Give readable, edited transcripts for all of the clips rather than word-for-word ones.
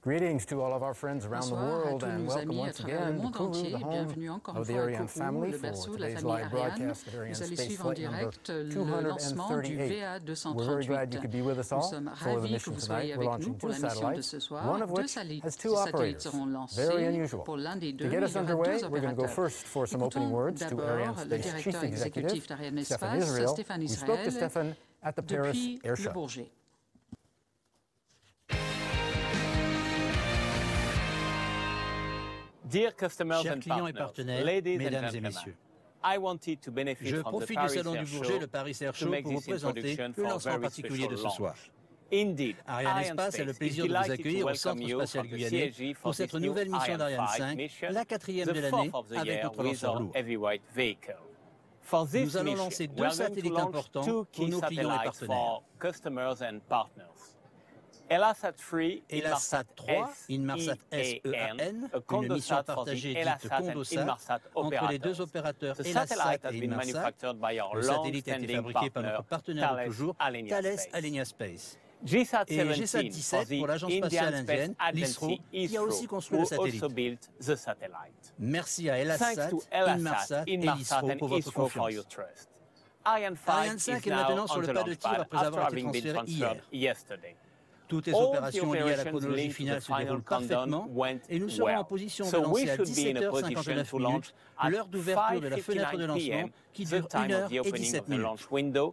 Greetings to all of our friends around the world and welcome once again to Kourou, the home of the Ariane family, for today's live broadcast at ARIANESPACE flight number 238. We're very glad you could be with us all for the mission tonight. We're launching 2 satellites, one of which has 2 operators. Very unusual. To get us underway, we're going to go first for some opening words to ARIANESPACE Chief Executive, Stéphane Israël. We spoke to Stéphane at the Paris Air Show. Chers clients et partenaires, mesdames et messieurs, je profite du Salon du Bourget, le Paris Air Show, pour vous présenter le lancement particulier de ce soir. ArianeSpace a le plaisir de vous accueillir au Centre spatial guyanais pour cette nouvelle mission d'Ariane 5, la 4e de l'année, avec notre lanceur lourd. Nous allons lancer 2 satellites importants pour nos clients et partenaires. HELLAS 3, Inmarsat SEAN, une mission partagée dite Condosat entre les 2 opérateurs HELLAS et Inmarsat. Le satellite a été fabriqué par notre partenaire de toujours, Thales ARIANESPACE. Et GSAT-17 pour l'agence spatiale indienne, l'ISRO, qui a aussi construit le satellite. Merci à HELLAS, Inmarsat et l'ISRO pour votre confiance. Ariane 5 est maintenant sur le pas de tir après avoir été transféré hier. Toutes les opérations liées à la chronologie finale se déroulent parfaitement et nous serons en position de lancer à 17h59, l'heure d'ouverture de la fenêtre de lancement qui dure 1h17.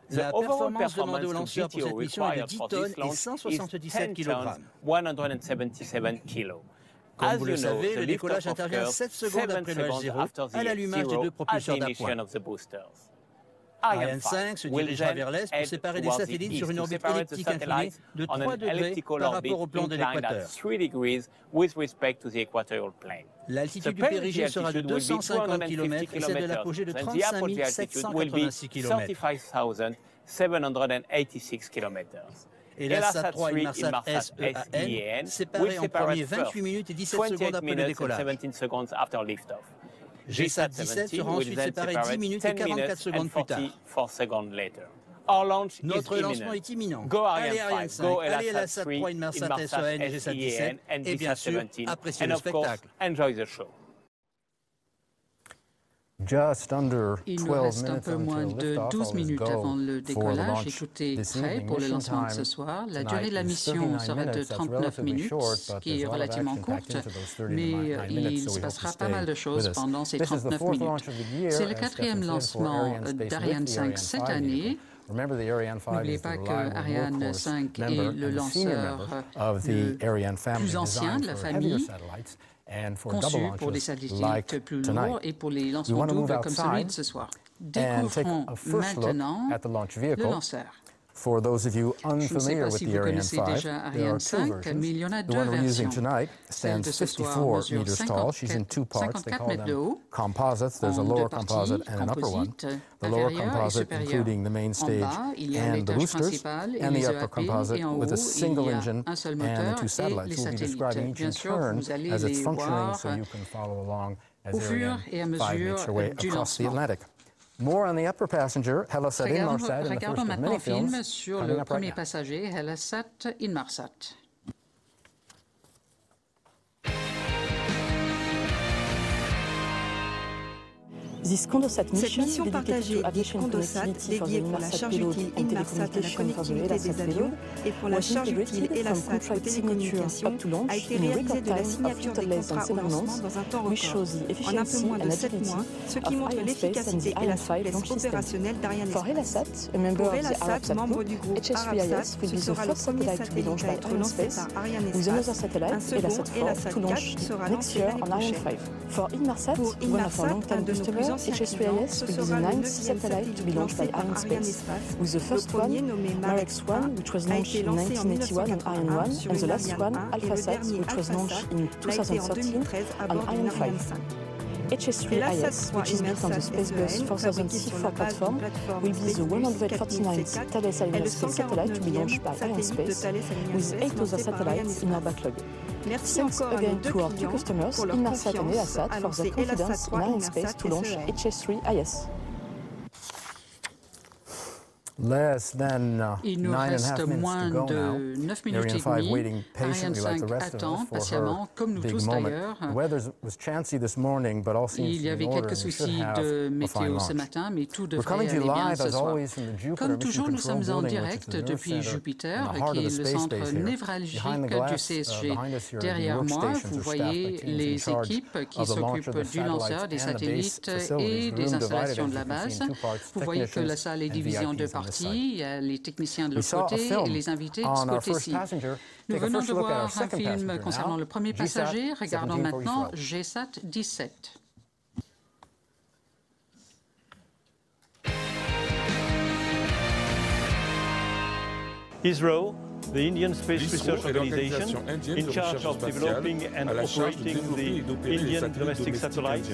La performance demandée au lanceur pour cette mission est de 10 tonnes et 177 kg. Comme vous le savez, le décollage intervient 7 secondes après le H0 à l'allumage des 2 propulseurs d'appoint. Ariane 5 se dirigera vers l'est pour séparer des satellites sur une orbite elliptique inclinée de 3 degrés par rapport au plan de l'équateur. L'altitude du périgée sera de 250 km et celle de l'apogée de 35 786 km. Et la SAT 3 Inmarsat SEAN séparés en premier 28 minutes et 17 secondes après le décollage. GSAT-17 sera ensuite séparé 10 minutes et 44 secondes plus tard. Notre lancement est imminent. Allez Ariane 5, allez HELLAS 3, Inmarsat SEAN et GSAT-17 et bien sûr, appréciez le spectacle. Il nous reste un peu moins de 12 minutes avant le décollage et tout est prêt pour le lancement de ce soir. La durée de la mission sera de 39 minutes, ce qui est relativement courte, mais il se passera pas mal de choses pendant ces 39 minutes. C'est le 4e lancement d'Ariane 5 cette année. N'oubliez pas que Ariane 5 est le lanceur le plus ancien de la famille, conçu pour des satellites plus lourds et pour les lancements doubles comme celui de ce soir. Découvrons maintenant le lanceur. For those of you unfamiliar with the Ariane 5, there are 2 versions. The one we're using tonight stands 54 meters tall. She's in 2 parts. They call them composites. There's a lower composite and an upper one. The lower composite including the main stage and the boosters, and the upper composite with a single engine and 2 satellites. We'll be describing each in turn as it's functioning so you can follow along as Ariane 5 makes her way across the Atlantic. More on the upper passenger, HELLAS Inmarsat, in the first of many films sur le premier passager, HELLAS Inmarsat. Cette mission partagée dite Condosat, dédiée pour la charge utile Inmarsat à la connectivité des avions et pour la charge utile HELLAS aux télécommunications, a été réalisée de la signature des contrats au lancement dans un temps record, en un peu moins de 7 mois, ce qui montre l'efficacité et la souplesse opérationnelle d'ArianeSpace. Pour HELLAS, membre du groupe Arabsat, ce sera le premier satellite à être lancé par ArianeSpace. Un second HELLAS 4 sera lancé l'année prochaine. Pour Inmarsat, un de nos plus anciens clients, ce sera le 9e satellite lancé par ArianeSpace. Le premier, nommé Marex-1, a été lancé en 1981 sur une Ariane 1 et le dernier AlphaSat l'a été en 2013 à bord d'une Ariane 5. HELLAS, which is built on the Spacebus 4000 C4 platform, will be the 149th Thales ARIANESPACE satellite to be launched by ArianeSpace, with 8 other satellites in our backlog. Thanks again to our 2 customers, Inmarsat and HELLAS, for their confidence in ArianeSpace to launch HS3IS. Il nous reste moins de 9 minutes et demie. Ariane 5 attend patiemment, comme nous tous d'ailleurs. Il y avait quelques soucis de météo ce matin, mais tout devrait aller bien ce soir. Comme toujours, nous sommes en direct depuis Jupiter, qui est le centre névralgique du CSG. Derrière moi, vous voyez les équipes qui s'occupent du lanceur, des satellites et des installations de la base. Vous voyez que la salle est divisée en deux parties. Il y a les techniciens de l'autre côté et les invités de ce côté-ci. Nous venons de voir un film concernant le premier passager. Regardons maintenant GSAT 17. ISRO, the Indian Space Research Organization, in charge of developing and operating the Indian domestic satellites,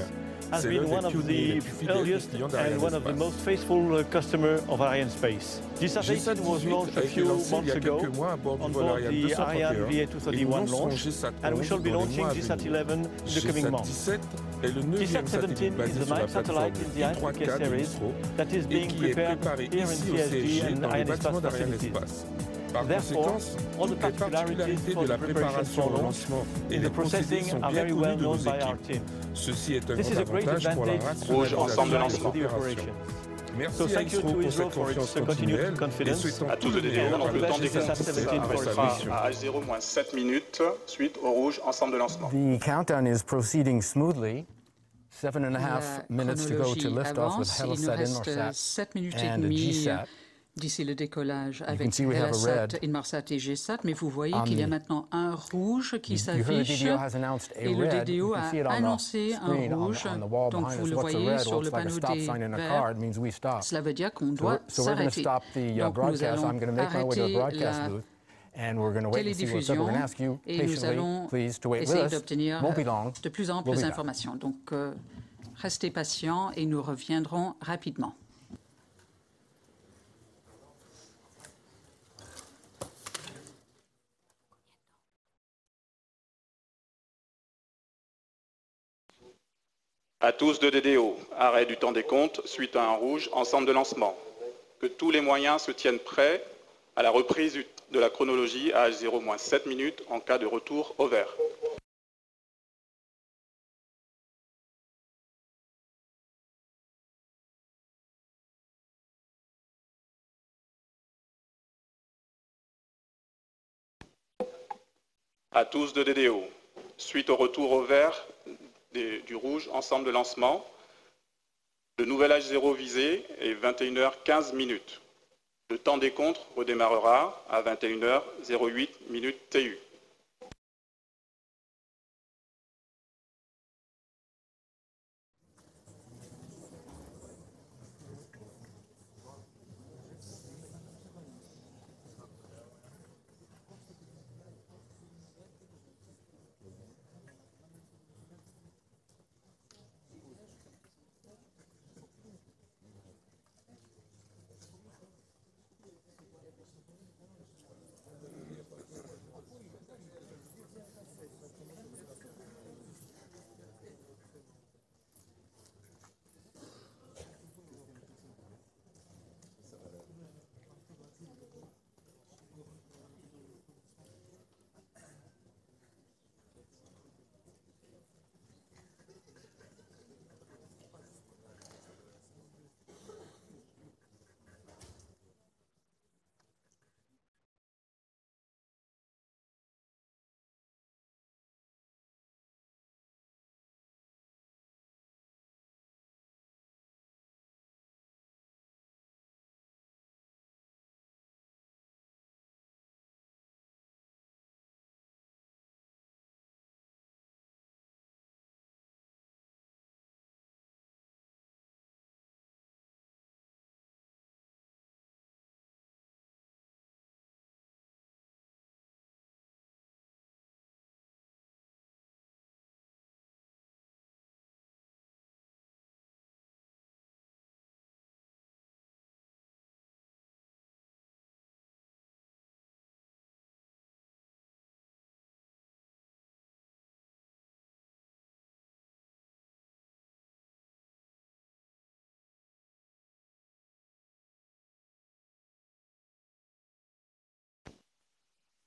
has been one of the earliest and one of the most faithful customers of ARIANESPACE. This satellite was launched a few months ago on board the Ariane VA231 launch, and we shall be launching GSAT 11 in the coming months. GSAT 17 is the ninth satellite in the I3K series that is being prepared here in CSG and ARIANESPACE facilities. Therefore, all the particularities for the preparation for launch and the processing are very well known by our team. This is a great advantage for the operation. So thank you to ISRO for its continued confidence. À tous de DDO, donc le temps d'exécution à H0-7 minutes, suite au rouge, ensemble de lancement. The countdown is proceeding smoothly. 7.5 minutes to go to liftoff with HELLAS, Inmarsat, and GSAT. D'ici le décollage avec HELLAS, Inmarsat et GSAT, mais vous voyez qu'il y a maintenant un rouge qui s'affiche et le DDO a annoncé un rouge, donc vous le voyez sur le panneau des verts. Cela veut dire qu'on doit s'arrêter. Donc nous allons arrêter la télédiffusion et nous allons essayer d'obtenir de plus en plus d'informations. Donc restez patients et nous reviendrons rapidement. À tous de DDO, arrêt du temps des comptes suite à un rouge, ensemble de lancement. Que tous les moyens se tiennent prêts à la reprise de la chronologie à H0-7 minutes en cas de retour au vert. À tous de DDO, suite au retour au vert du rouge, ensemble de lancement, le nouvel H0 visé est 21h15 minutes. Le temps des comptes redémarrera à 21h08 minutes TU.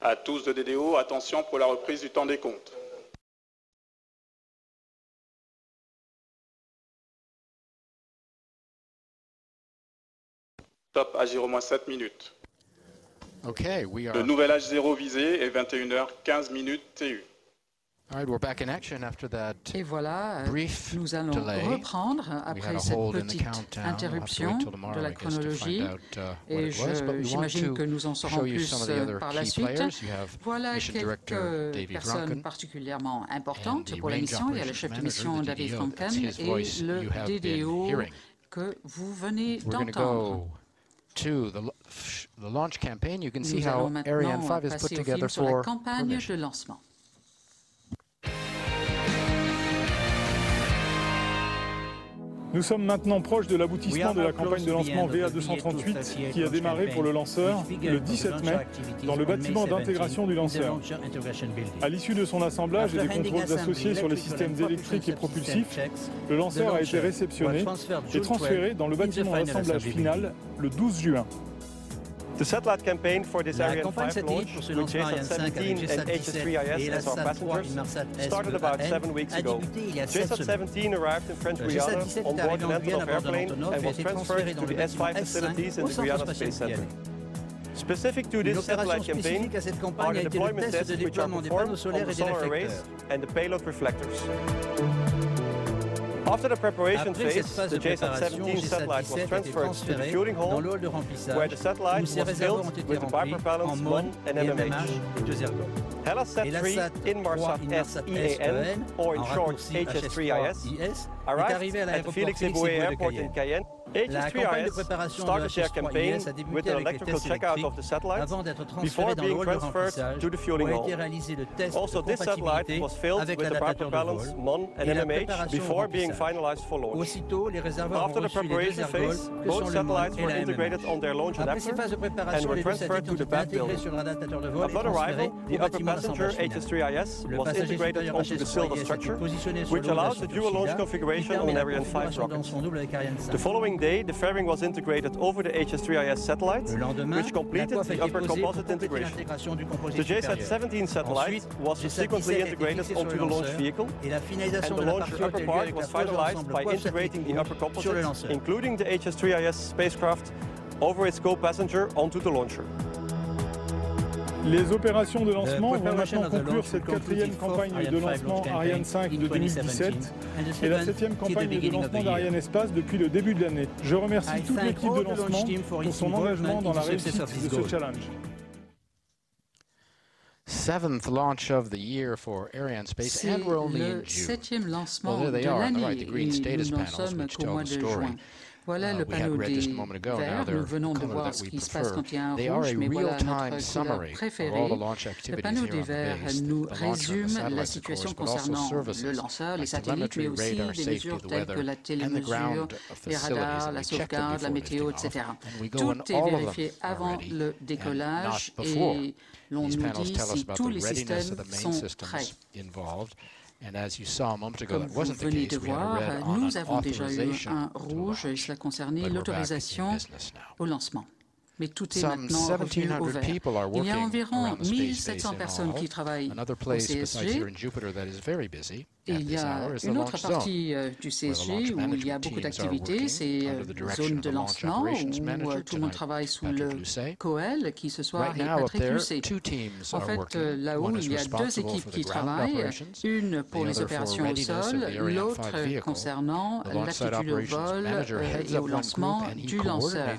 À tous de DDO, attention pour la reprise du temps des comptes. Top à 0-7 minutes. Okay, Le nouvel H0 visé est 21h15 TU. All right, we're back in action after that. Et voilà, nous allons reprendre après cette petite interruption de la chronologie. Et j'imagine que nous en saurons plus par la suite. Voilà quelques personnes particulièrement importantes pour la mission. Il y a le chef de mission David Franken et le DDO que vous venez d'entendre. To the launch campaign, you can see Nous how allons maintenant Ariane 5 is put passer au together film sur la for campagne mission. de lancement. Nous sommes maintenant proches de l'aboutissement de la campagne de lancement VA238 qui a démarré pour le lanceur le 17 mai dans le bâtiment d'intégration du lanceur. À l'issue de son assemblage et des contrôles associés sur les systèmes électriques et propulsifs, le lanceur a été réceptionné et transféré dans le bâtiment d'assemblage final le 12 juin. The satellite campaign for this Ariane 5 launch, with JSAT 17 and HS3IS as our passengers, started about 7 weeks ago. JSAT 17 arrived in French Guyana on board an Antonov airplane and was transferred to the S5 facilities in the Guyana Space Center. Specific to this satellite campaign are the deployment tests which are performed on the solar arrays and the payload reflectors. After the preparation phase, the JSAT 17 satellite was transferred to the fueling hall, where the satellite was filled with the bipropellants MON and MMH. HELLAS Sat 3 Inmarsat SEAN, or in short HS3IS, arrived at the Félix Éboué Airport in Cayenne. HS3IS started their campaign with an electrical checkout of the satellite before being transferred to the fueling hall. Also, this satellite was filled with the bipropellants MON and MMH before being finalized for launch. After the preparation phase, both satellites were integrated on their launch adapter and were transferred to the BAT building. Upon arrival, the upper passenger HS3IS was integrated onto the silver structure, which allows the dual launch configuration on Ariane 5 rockets. The following day, the fairing was integrated over the HS3IS satellite, which completed the upper composite integration. The JSAT 17 satellite was subsequently integrated onto the launch vehicle, and the launcher upper part was finalized by integrating the upper composite, including the HS3IS spacecraft, over its co-passenger onto the launcher. Les opérations de lancement vont maintenant conclure cette quatrième campagne de lancement Ariane 5 de 2017 et la septième campagne de lancement d'ArianeSpace depuis le début de l'année. Je remercie toute l'équipe de lancement pour son engagement dans la réussite de ce challenge. Seventh launch of the year for ArianeSpace, and we're only in June. Septième lancement de l'année et nous n'en sommes qu'au mois de juin. Voilà le panneau des verts. Nous venons de voir ce qui se passe quand il y a un rouge, mais voilà notre couleur préférée. Le panneau des verts nous résume la situation concernant le lanceur, les satellites, mais aussi des mesures telles que la télémesure, les radars, la sauvegarde, la météo, etc. Tout est vérifié avant le décollage et l'on nous dit si tous les systèmes sont prêts. Comme vous venez de voir, nous avons déjà eu un rouge et cela concernait l'autorisation au lancement. Mais tout est maintenant revenu au vert. Il y a environ 1700 personnes qui travaillent au CSG. Et il y a une autre partie du CSG où il y a beaucoup d'activités, c'est la zone de lancement où tout le monde travaille sous le COEL qui ce soir est Patrick Lucet. En fait, là-haut, il y a deux équipes qui travaillent, une pour les opérations au sol, l'autre concernant l'aptitude au vol et au lancement du lanceur.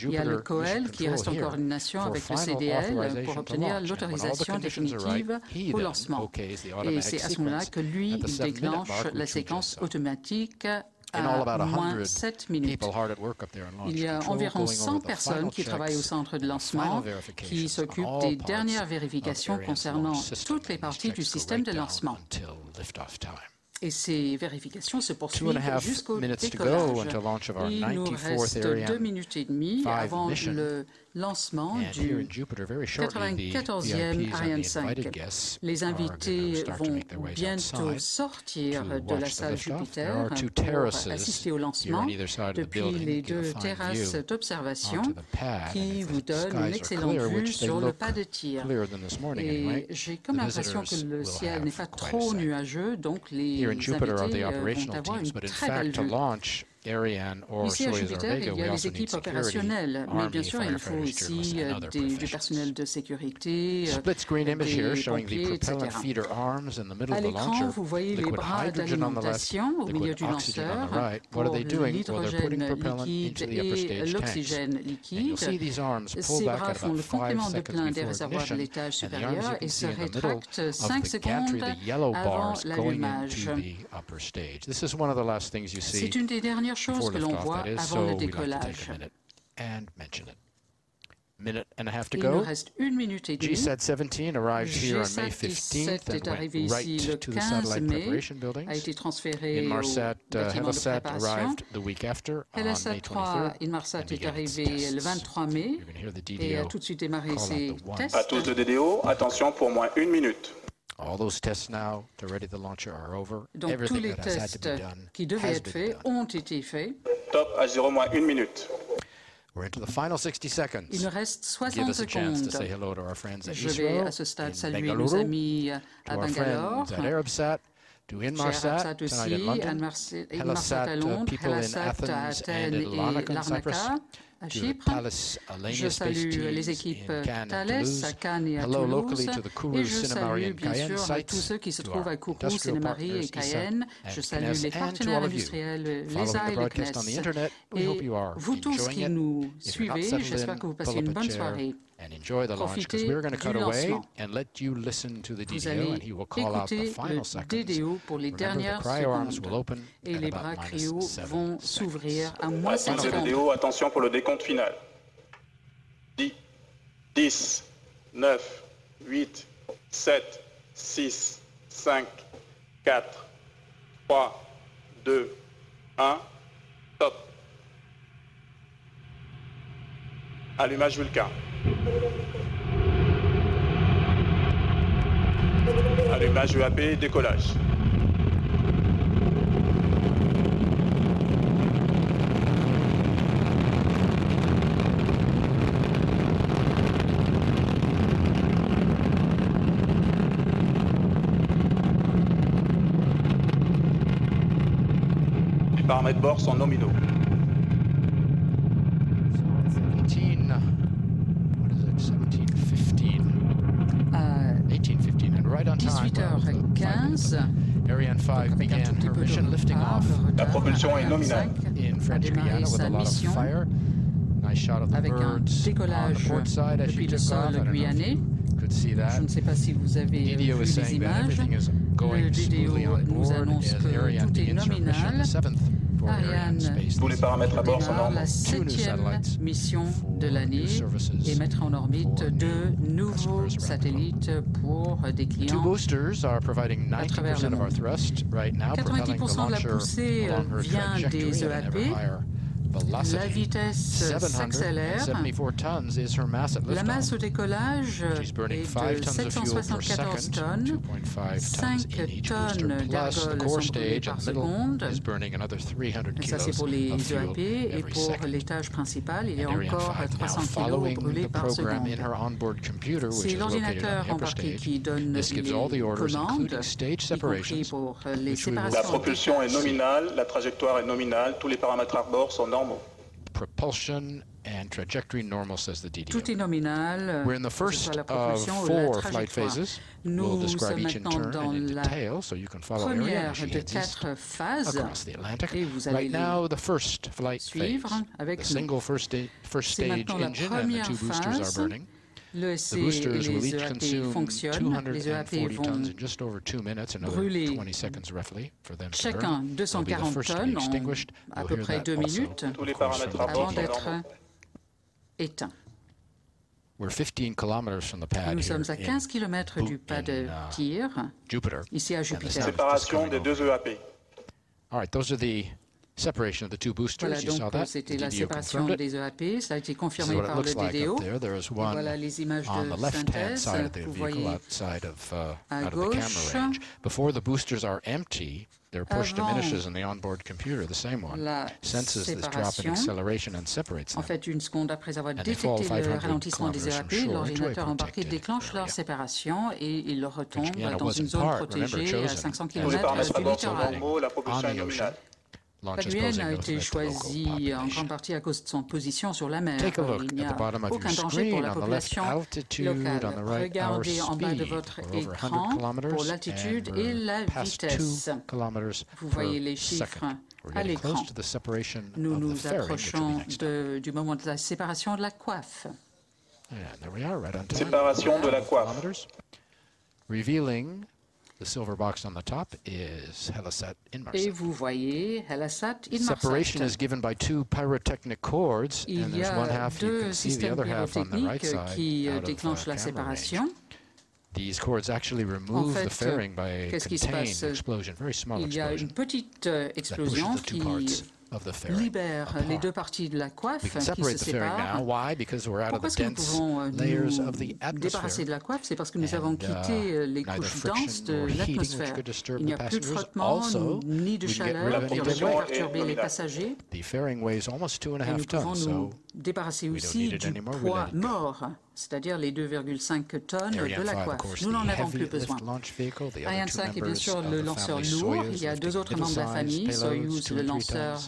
Il y a le COEL qui reste en coordination avec le CDL pour obtenir l'autorisation définitive au lancement. Et c'est à ce moment-là que lui déclenche la séquence automatique à moins 7 minutes. Il y a environ 100 personnes qui travaillent au centre de lancement, qui s'occupent des dernières vérifications concernant toutes les parties du système de lancement. Et ces vérifications se poursuivent jusqu'au décollage. Il nous reste 2 minutes et demie avant le lancement du 94e Ariane 5. Les invités vont bientôt sortir de la salle Jupiter pour assister au lancement depuis les deux terrasses d'observation qui vous donnent une excellente vue sur le pas de tir. Et j'ai comme l'impression que le ciel n'est pas trop nuageux, donc les invités vont avoir une très belle vue. Ici à Jupiter, il y a les équipes opérationnelles, mais bien sûr, il faut aussi du personnel de sécurité, des pompiers, etc. À l'écran, vous voyez les bras d'alimentation au milieu du lanceur pour l'hydrogène liquide et l'oxygène liquide. Ces bras font le complément de plein des réservoirs de l'étage supérieur et se rétractent 5 secondes avant l'allumage. C'est une des dernières chose que l'on voit avant le décollage. Il nous reste 1 minute et demie. G717 est arrivé ici le 15 mai, a été transféré au bâtiment de préparation. HELLAS 3 Inmarsat est arrivé le 23 mai et a tout de suite démarré ses tests. À tous de DDO, attention pour moins 1 minute. Donc tous les tests qui devaient être faits ont été faits. Top à 0 moins 1 minute. Il nous reste 60 secondes. Je vais à ce stade saluer nos amis à Bangalore, Arabsat aussi, Inmarsat à Londres, HELLASat à Athènes et Larnaca à Chypre. Je salue les équipes Thales à Cannes et à Toulouse. Et je salue bien sûr tous ceux qui se trouvent à Kourou, Sénémarie et Cayenne. Je salue les partenaires industriels, l'ESA et le CNES. Et vous tous qui nous suivez, j'espère que vous passez une bonne soirée. Profitez du lancement. Vous allez écouter le DDO pour les dernières secondes. Et les bras cryo vont s'ouvrir à moins 5 secondes. DDO, attention pour le décompte final. 10, 9, 8, 7, 6, 5, 4, 3, 2, 1, top. Allumage Vulcain. Allumage EAP, décollage. Les paramètres bord sont nominaux. 18h15, avec un tout petit peu de retard, la propulsion est nominale. A démarré sa mission avec un décollage depuis le sol guyanais. Je ne sais pas si vous avez vu les images. Le DDO nous annonce que tout est nominal. Ariane démarre la 7e mission de l'année et mettra en orbite 2 nouveaux satellites pour des clients à travers le monde. 90% de la poussée vient des EAP. La vitesse s'accélère. La masse au décollage est de 774 tonnes. 5 tonnes d'ergols sont brûlées par seconde. Ça, c'est pour les EAP. Et pour l'étage principal, il y a encore 300 kg brûlés par seconde. C'est l'ordinateur embarqué qui donne les commandes, y compris pour les séparations. La propulsion est nominale, la trajectoire est nominale, tous les paramètres à bord sont normaux. Tout est nominal, que ce soit la propulsion ou la trajectoire. Nous sommes maintenant dans la première de 4 phases et vous allez les suivre avec nous. C'est maintenant la première phase. Le SC et les EAP fonctionnent. Les EAP vont brûler chacun 240 tonnes en à peu près 2 minutes avant d'être éteints. Nous sommes à 15 km du pas de tir, ici à Jupiter. Séparation des 2 EAP. Separation of the two boosters, you saw that. C'était la séparation des EAP, ça a été confirmé par le DDO. Voilà les images de synthèse, vous voyez à gauche. Before the boosters are empty, their push diminishes and the onboard computer, the same one, senses this drop in acceleration and separates them. En fait, une seconde après avoir détecté le ralentissement des EAP, l'ordinateur embarqué déclenche leur séparation et il leur retombe dans une zone protégée à 500 km du littoral. La Guyane a été choisie en grande partie à cause de son position sur la mer. Il n'y a aucun danger pour la population locale. Regardez en bas de votre écran pour l'altitude et la vitesse. Vous voyez les chiffres à l'écran. Nous nous approchons du moment de la séparation de la coiffe. Séparation de la coiffe. Revealing the silver box on the top is HELLASat Inmarsat. Et vous voyez HELLASat Inmarsat. Separation is given by two pyrotechnic cords, and there's one half you can see, the other half on the right side qui déclenchent la séparation. These cords actually remove the fairing by a contained explosion, very small explosion. Il y a une petite explosion qui libère les deux parties de la coiffe qui se séparent. Pourquoi est-ce que nous pouvons nous débarrasser de la coiffe? C'est parce que nous avons quitté les couches denses de l'atmosphère. Il n'y a plus de frottement ni de chaleur qui aurait pu perturber les passagers. Et nous pouvons nous débarrasser aussi du poids mort, c'est-à-dire les 2,5 tonnes de la coiffe. Nous n'en avons plus besoin. Ariane 5 est bien sûr le lanceur lourd. Il y a deux autres membres de la famille, Soyuz, le lanceur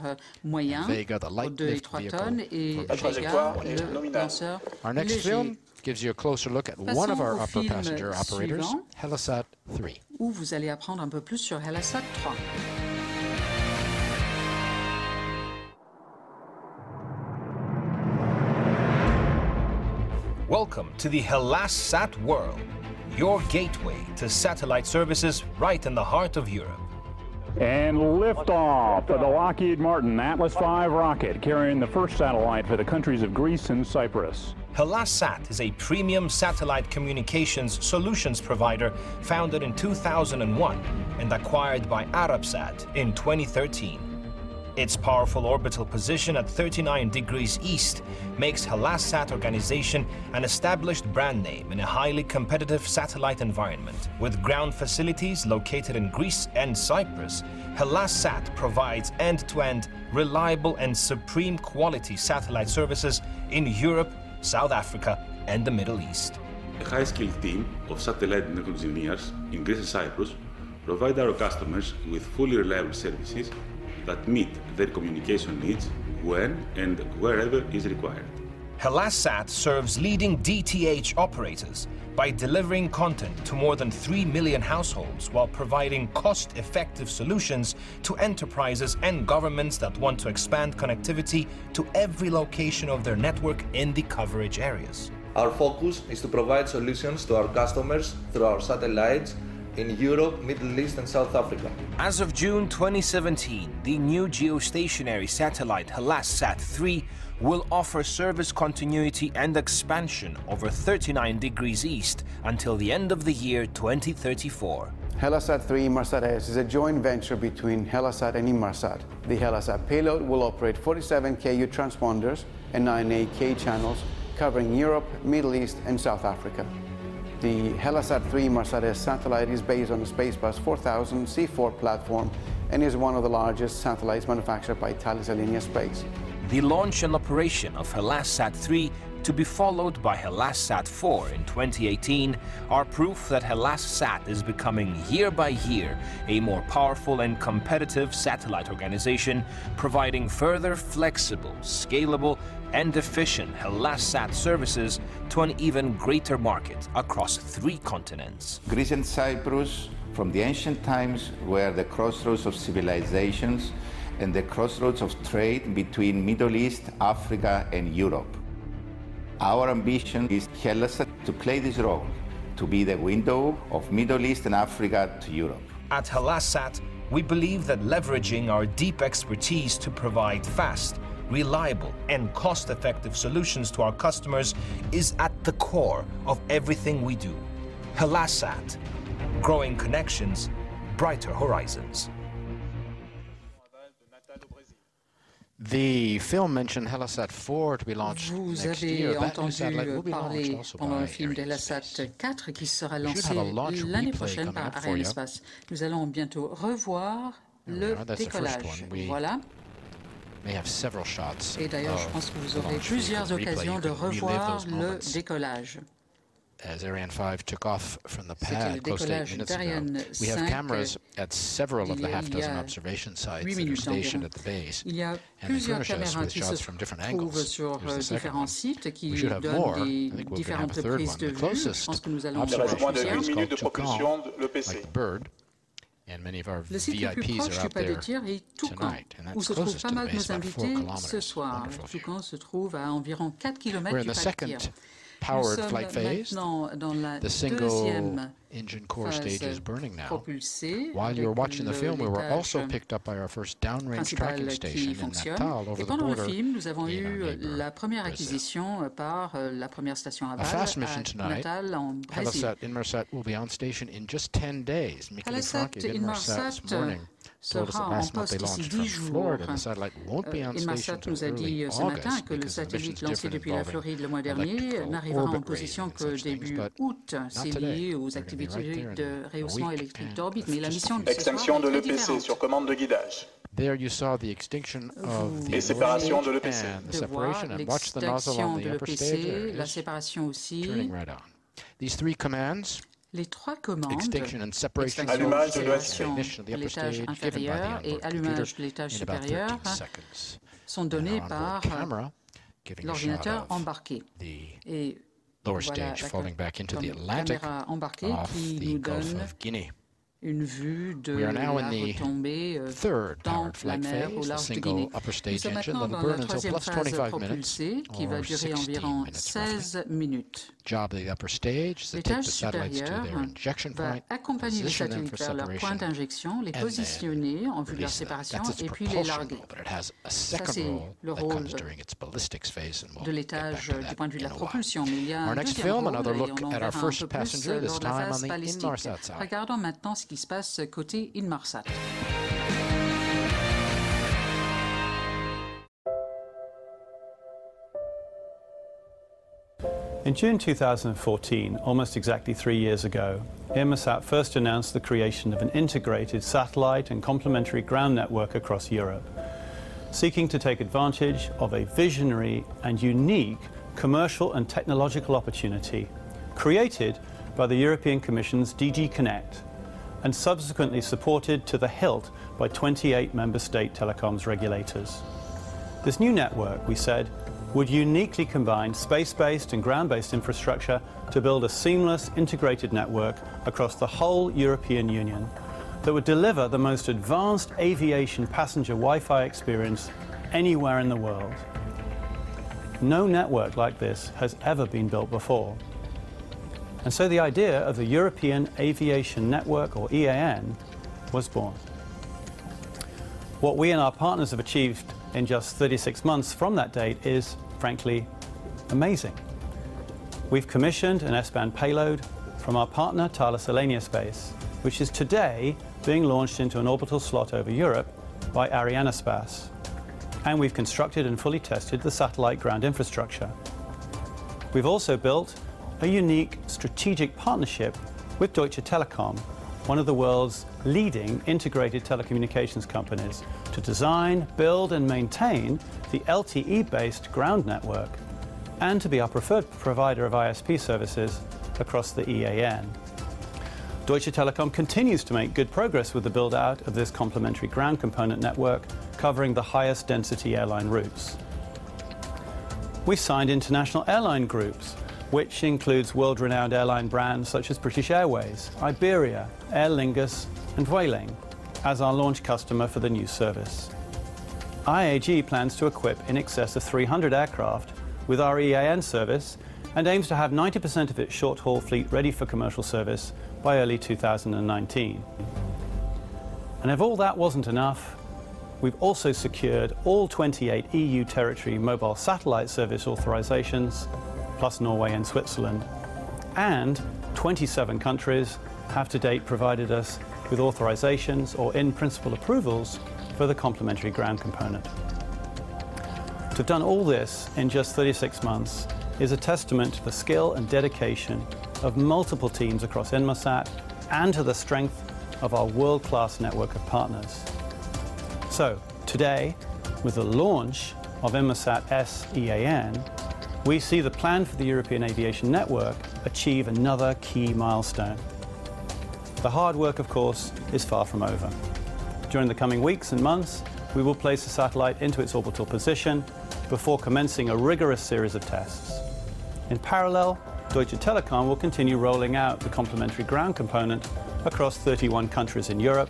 moyen, aux 2 et 3 tonnes, et Vega, le lanceur léger. Gives you a closer look at one of our upper passenger operators, HELLASat 3. Où vous allez apprendre un peu plus sur HELLASat 3. Welcome to the HELLASat world, your gateway to satellite services right in the heart of Europe. And liftoff of the Lockheed Martin Atlas V rocket carrying the first satellite for the countries of Greece and Cyprus. HELLASat is a premium satellite communications solutions provider founded in 2001 and acquired by Arabsat in 2013. Its powerful orbital position at 39 degrees east makes HELLASat organization an established brand name in a highly competitive satellite environment. With ground facilities located in Greece and Cyprus, HELLASat provides end-to-end, reliable and supreme quality satellite services in Europe, South Africa and the Middle East. A high-skilled team of satellite network engineers in Greece and Cyprus provide our customers with fully reliable services that meet their communication needs when and wherever is required. HELLASat serves leading DTH operators by delivering content to more than 3 million households while providing cost-effective solutions to enterprises and governments that want to expand connectivity to every location of their network in the coverage areas. Our focus is to provide solutions to our customers through our satellites in Europe, Middle East and South Africa. As of June 2017, the new geostationary satellite HELLASat 3 will offer service continuity and expansion over 39 degrees east until the end of the year 2034. HELLASat 3 Inmarsat-S is a joint venture between HELLASat and Inmarsat. The HELLASat payload will operate 47 Ku transponders and 9 8K channels covering Europe, Middle East and South Africa. The HELLASat 3 Inmarsat-S satellite is based on the Spacebus 4000 C4 platform and is one of the largest satellites manufactured by Thales Alenia Space. The launch and operation of HELLASat 3, to be followed by HELLASat 4 in 2018, are proof that HELLASat is becoming year by year a more powerful and competitive satellite organization, providing further flexible, scalable, and efficient HELLASat services to an even greater market across 3 continents. Greece and Cyprus, from the ancient times, were the crossroads of civilizations and the crossroads of trade between Middle East, Africa, and Europe. Our ambition is HELLASat to play this role, to be the window of Middle East and Africa to Europe. At HELLASat, we believe that leveraging our deep expertise to provide fast, reliable and cost-effective solutions to our customers is at the core of everything we do. HELLASat, growing connections, brighter horizons. The film mentioned HELLASAT 4 to be launched Vous next avez year. entendu parler pendant le film d'HELLASAT 4 qui sera lancé l'année prochaine par ARIANESPACE. Nous allons bientôt revoir le décollage. Voilà. Et d'ailleurs, je pense que vous aurez plusieurs occasions de revoir le décollage. As Ariane 5 took off from the pad close to 8 minutes ago. We have cameras at several of the half-dozen observation sites that are stationed at the base, Il y a plusieurs caméras qui se trouvent sur différents sites qui donnent des différentes prises de vue. Je pense que nous allons en voir plusieurs. Le site le plus proche du pas de tir est Toucan, où se trouvent pas mal de nos invités ce soir. Toucan se trouve à environ 4 km du pas de tir. Powered flight phase. The single engine core stage is burning now. While you were watching the film, we were also picked up by our first downrange tracking station in Natal over the border. Pendant le film, nous avons eu la première acquisition par la première station aval à Natal en Brésil. HELLASAT Inmarsat will be on station in just 10 days. HELLASAT Inmarsat this morning sera en poste d'ici 10 jours. Inmarsat nous a dit ce matin que le satellite lancé depuis la Floride le mois dernier n'arrivera en position que début août. C'est lié aux activités de rehaussement électrique d'orbite. Mais la mission de extinction de l'EPC sur commande de guidage. There you saw the extinction of the séparation de l'EPC. The separation, and watch the nozzle on the upper stage. La séparation aussi. Turning right on. These three commands. Les trois commandes, extinction and separation, allumage de l'étage inférieur et allumage de l'étage supérieur sont donnés par l'ordinateur embarqué. Et voilà la caméra embarquée qui nous donne une vue de la retombée dans la mer au large de Guinée. Nous sommes maintenant dans la troisième phase propulsée qui va durer environ 16 minutes. L'étage supérieur va accompagner les satellites vers leur point d'injection, les positionner en vue de leur séparation et puis les larguer. Ça, c'est le rôle de l'étage du point de vue de la propulsion. Mais il y a un deuxième rôle et on en verra un peu plus lors de la phase balistique. Regardons maintenant ce qui se passe côté Inmarsat. In June 2014, almost exactly 3 years ago, Inmarsat first announced the creation of an integrated satellite and complementary ground network across Europe, seeking to take advantage of a visionary and unique commercial and technological opportunity created by the European Commission's DG Connect and subsequently supported to the hilt by 28 member state telecoms regulators. This new network, we said, would uniquely combine space-based and ground-based infrastructure to build a seamless, integrated network across the whole European Union that would deliver the most advanced aviation passenger Wi-Fi experience anywhere in the world. No network like this has ever been built before. And so the idea of the European Aviation Network, or EAN, was born. What we and our partners have achieved in just 36 months from that date is, frankly, amazing. We've commissioned an S-band payload from our partner Thales ARIANESPACE, which is today being launched into an orbital slot over Europe by ARIANESPACE. And we've constructed and fully tested the satellite ground infrastructure. We've also built a unique strategic partnership with Deutsche Telekom, one of the world's leading integrated telecommunications companies, to design, build and maintain the LTE-based ground network and to be our preferred provider of ISP services across the EAN. Deutsche Telekom continues to make good progress with the build-out of this complementary ground component network covering the highest density airline routes. We've signed international airline groups, which includes world-renowned airline brands such as British Airways, Iberia, Aer Lingus and Vueling, as our launch customer for the new service. IAG plans to equip in excess of 300 aircraft with our EAN service and aims to have 90% of its short-haul fleet ready for commercial service by early 2019. And if all that wasn't enough, we've also secured all 28 EU territory mobile satellite service authorizations, plus Norway and Switzerland, and 27 countries have to date provided us with authorizations or in-principle approvals for the complementary ground component. To have done all this in just 36 months is a testament to the skill and dedication of multiple teams across Inmarsat and to the strength of our world-class network of partners. So today, with the launch of Inmarsat S-EAN, we see the plan for the European Aviation Network achieve another key milestone. The hard work, of course, is far from over. During the coming weeks and months, we will place the satellite into its orbital position before commencing a rigorous series of tests. In parallel, Deutsche Telekom will continue rolling out the complementary ground component across 31 countries in Europe,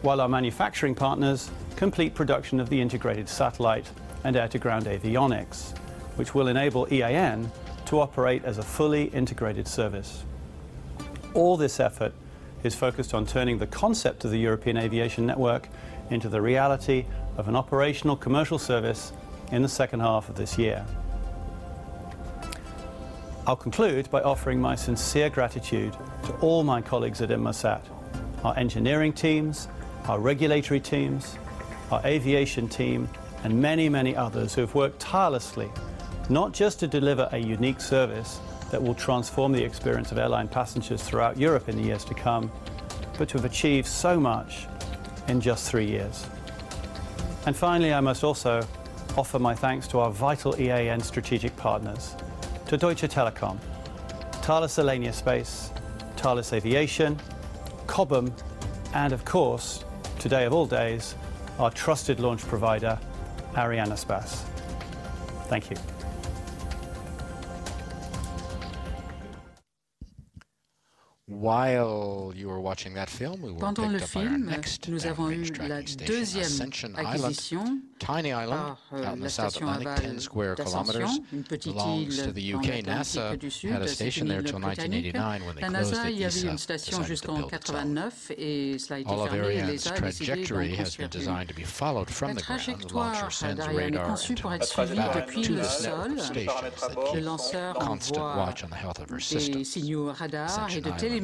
while our manufacturing partners complete production of the integrated satellite and air-to-ground avionics, which will enable EAN to operate as a fully integrated service. All this effort is focused on turning the concept of the European Aviation Network into the reality of an operational commercial service in the second half of this year. I'll conclude by offering my sincere gratitude to all my colleagues at Inmarsat, our engineering teams, our regulatory teams, our aviation team, and many, many others who have worked tirelessly, not just to deliver a unique service that will transform the experience of airline passengers throughout Europe in the years to come, but to have achieved so much in just 3 years. And finally, I must also offer my thanks to our vital EAN strategic partners, to Deutsche Telekom, Thales ARIANESPACE, Thales Aviation, Cobham, and of course, today of all days, our trusted launch provider, ARIANESPACE. Thank you. While you were watching that film, we were Pendant le picked up by our film, next nous avons eu la deuxième acquisition tiny island par out in the la South station Atlantic, aval 10 square kilometers, d'Ascension, une petite belongs to île the en UK. Atlantique NASA du Sud, had a c'est station une there île till britannique. 1989 when they La closed NASA it. y avait ESA une station decided to jusqu'en build its own. 89 et cela a été All of fermé et Ariane's l'ESA a décidé trajectory d'en has been construire designed to be followed from une. La the ground. The trajectoire launcher sends d'Ariane est radar conçue into pour être suivie depuis to le this sol. network of stations that Le keep lanceur constant envoie watch on the health of our des systems. signaux radar et de télémesure.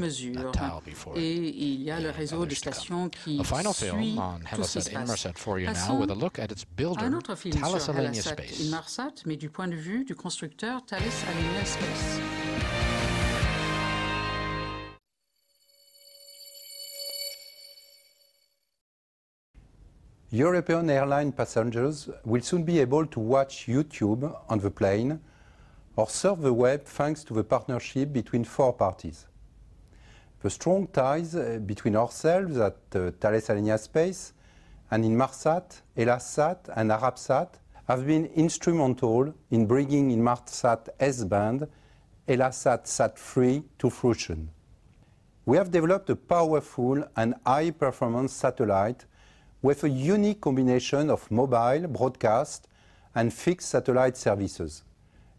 Et il y a le réseau de stations qui A final film suit on tout ce qui se HELLAS passe. Inmarsat for you now Passons with a look at its builder, un autre film Thales sur HELLAS ARIANESPACE. Inmarsat, mais du point de vue du constructeur Thales ARIANESPACE. European airline passengers will soon be able to watch YouTube on the plane or surf the web thanks to the partnership between 4 parties. The strong ties between ourselves at Thales ARIANESPACE and Inmarsat, HELLASat and Arabsat have been instrumental in bringing Inmarsat S-band, HELLASat Sat3 to fruition. We have developed a powerful and high-performance satellite with a unique combination of mobile, broadcast and fixed satellite services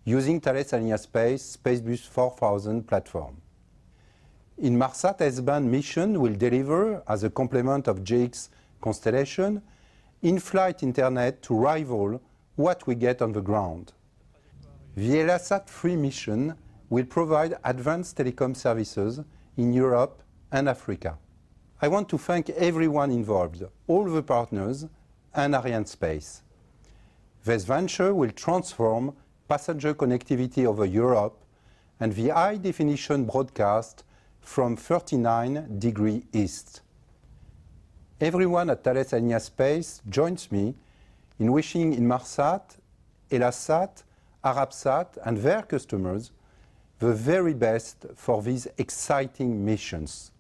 using Thales ARIANESPACE Spacebus 4000 platform. Inmarsat S-band mission will deliver, as a complement of GX constellation, in-flight internet to rival what we get on the ground. The HELLASat 3 mission will provide advanced telecom services in Europe and Africa. I want to thank everyone involved, all the partners and ARIANESPACE. This venture will transform passenger connectivity over Europe and the high-definition broadcast from 39 degrees east. Everyone at Thales ARIANESPACE joins me in wishing Inmarsat, HELLASat, Arabsat and their customers the very best for these exciting missions.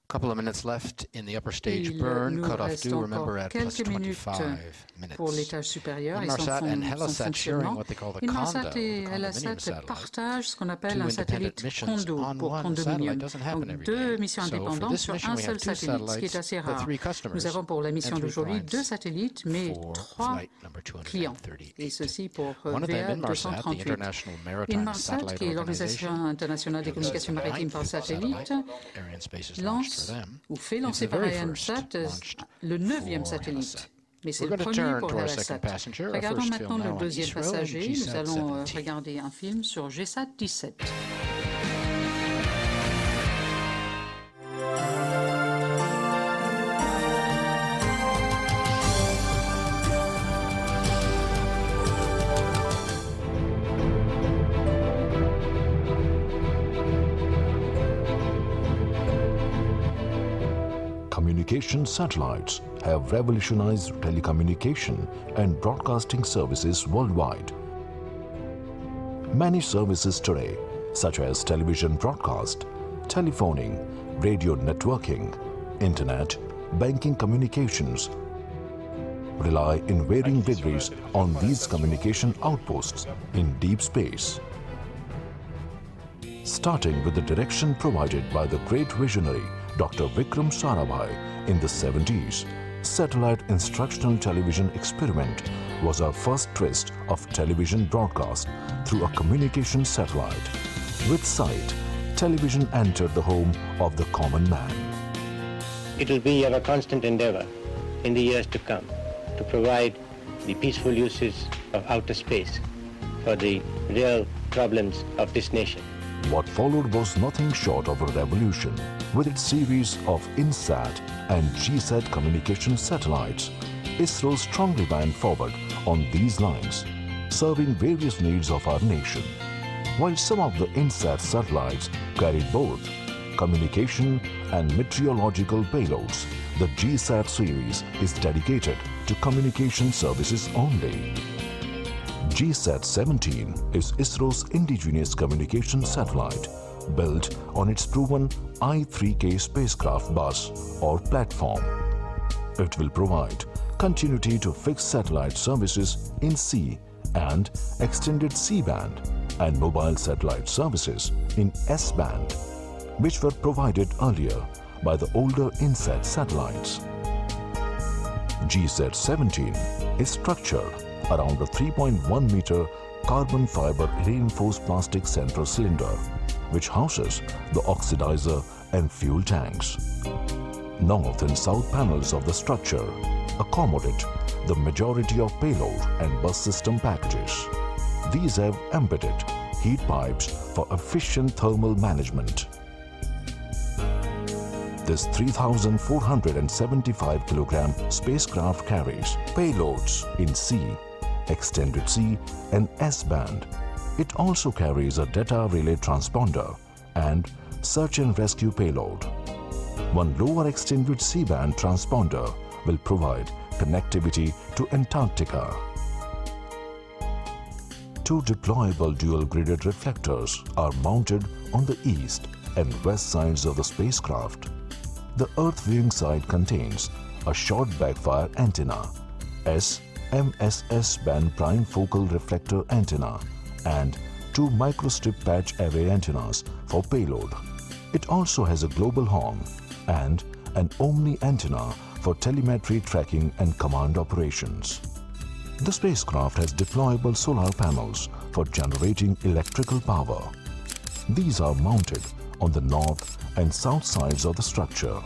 Couple of minutes left in the upper stage burn. Cutoff due, remember, at plus 25 minutes. Pour l'étage supérieur et son Inmarsat and HELLASat sharing what they call the Inmarsat et HELLASat partagent ce qu'on appelle un satellite condo pour condominium. Donc 2 missions indépendantes sur un seul satellite, ce qui est assez rare. Nous avons pour la mission d'aujourd'hui 2 satellites, mais 3 clients. Et ceci pour VA 238. Inmarsat, qui est l'Organisation internationale des communications maritimes par satellite, lance ou fait lancer par ARIANESPACE le 9e satellite. Mais c'est le premier pour HELLASat. Regardons maintenant le 2e passager. Nous allons regarder un film sur GSAT 17. communication satellites have revolutionized telecommunication and broadcasting services worldwide. Many services today, such as television broadcast, telephoning, radio networking, internet, banking communications, rely in varying degrees on these communication outposts in deep space. Starting with the direction provided by the great visionary Dr. Vikram Sarabhai in the 70s, satellite instructional television experiment was our first twist of television broadcast through a communication satellite. With sight, television entered the home of the common man. It will be our constant endeavor in the years to come to provide the peaceful uses of outer space for the real problems of this nation. What followed was nothing short of a revolution. With its series of INSAT and GSAT communication satellites, ISRO strongly went forward on these lines, serving various needs of our nation. While some of the INSAT satellites carried both communication and meteorological payloads, the GSAT series is dedicated to communication services only. GSAT-17 is ISRO's indigenous communication satellite, built on its proven I-3K spacecraft bus or platform. It will provide continuity to fixed satellite services in C and extended C-band and mobile satellite services in S-band, which were provided earlier by the older INSAT satellites. GSAT-17 is structured around a 3.1-meter carbon fiber reinforced plastic center cylinder, which houses the oxidizer and fuel tanks. North and south panels of the structure accommodate the majority of payload and bus system packages. These have embedded heat pipes for efficient thermal management. This 3,475 kilogram spacecraft carries payloads in C, extended C and S-band. It also carries a data relay transponder and search and rescue payload. One lower extended C-band transponder will provide connectivity to Antarctica. Two deployable dual-gridded reflectors are mounted on the east and west sides of the spacecraft. The Earth viewing side contains a short backfire antenna, MSS band prime focal reflector antenna, and two microstrip patch array antennas for payload. It also has a global horn and an Omni antenna for telemetry tracking and command operations. The spacecraft has deployable solar panels for generating electrical power. These are mounted on the north and south sides of the structure.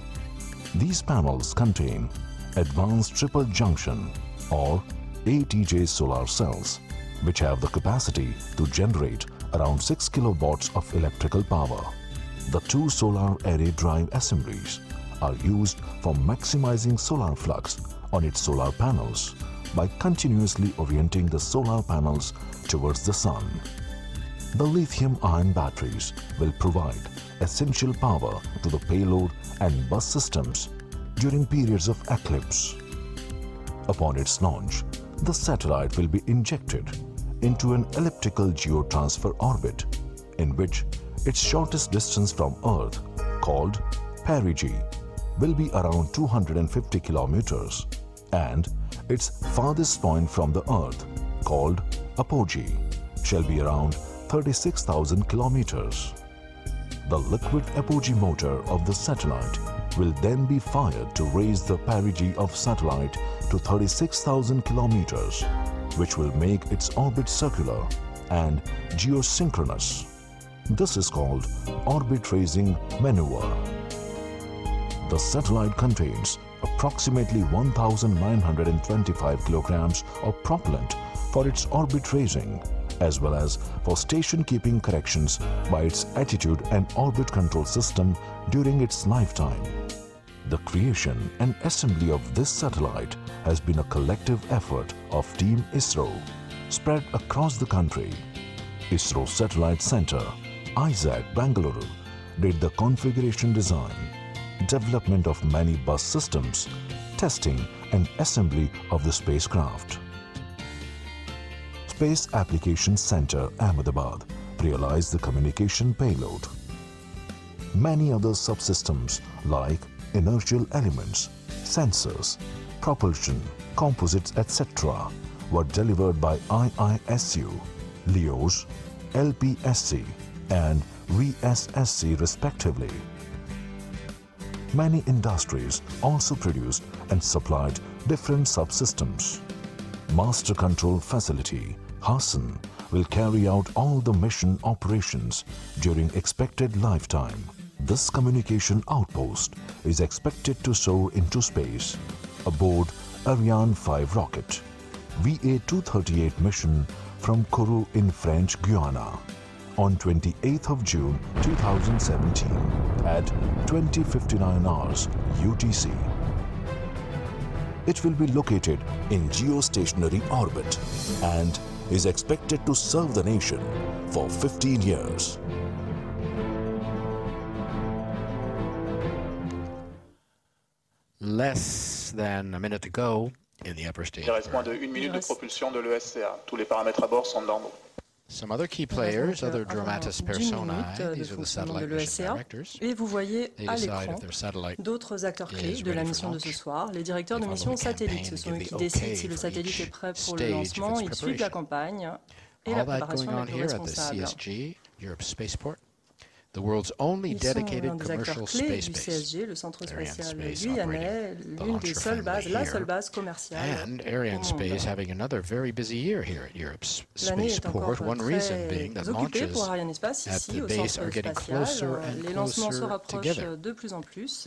These panels contain advanced triple junction or ATJ solar cells, which have the capacity to generate around 6 kilowatts of electrical power. The two solar array drive assemblies are used for maximizing solar flux on its solar panels by continuously orienting the solar panels towards the sun. The lithium-ion batteries will provide essential power to the payload and bus systems during periods of eclipse. Upon its launch, the satellite will be injected into an elliptical geotransfer orbit, in which its shortest distance from Earth, called perigee, will be around 250 kilometers, and its farthest point from the Earth, called apogee, shall be around 36,000 kilometers. The liquid apogee motor of the satellite will then be fired to raise the perigee of satellite to 36,000 kilometers, which will make its orbit circular and geosynchronous. This is called orbit raising maneuver. The satellite contains approximately 1,925 kilograms of propellant for its orbit raising, as well as for station keeping corrections by its attitude and orbit control system during its lifetime. The creation and assembly of this satellite has been a collective effort of Team ISRO, spread across the country. ISRO Satellite Center, ISAC, Bangalore, did the configuration design. development of many bus systems, testing and assembly of the spacecraft. Space Applications Center, Ahmedabad, realized the communication payload. Many other subsystems like inertial elements, sensors, propulsion, composites, etc. were delivered by IISU, LEOS, LPSC and VSSC respectively. Many industries also produced and supplied different subsystems. Master Control Facility, Hassan, will carry out all the mission operations during expected lifetime. This communication outpost is expected to soar into space aboard Ariane 5 rocket, VA-238 mission from Kourou in French Guiana on 28th of June 2017 at 20:59 hours UTC. It will be located in geostationary orbit and is expected to serve the nation for 15 years. Less than a minute to go in the upper stage. Il reste moins de 1 minute de propulsion de l'ESCA. Tous les paramètres à bord sont de l'ordre. Some other key players, other dramatis personae, these are the satellite mission directors. Et vous voyez à l'écran d'autres acteurs clés de la mission de ce soir, les directeurs de mission satellite. Ce sont eux qui décident si le satellite est prêt pour le lancement, ils suivent la campagne et la préparation des plus responsables. The world's only dedicated commercial space base, CSG, le centre spatial guyanais, l'une des seules bases, la seule base commerciale. And ARIANESPACE having another very busy year here at Europe's spaceport. One reason being that launches at the base are getting closer and closer together.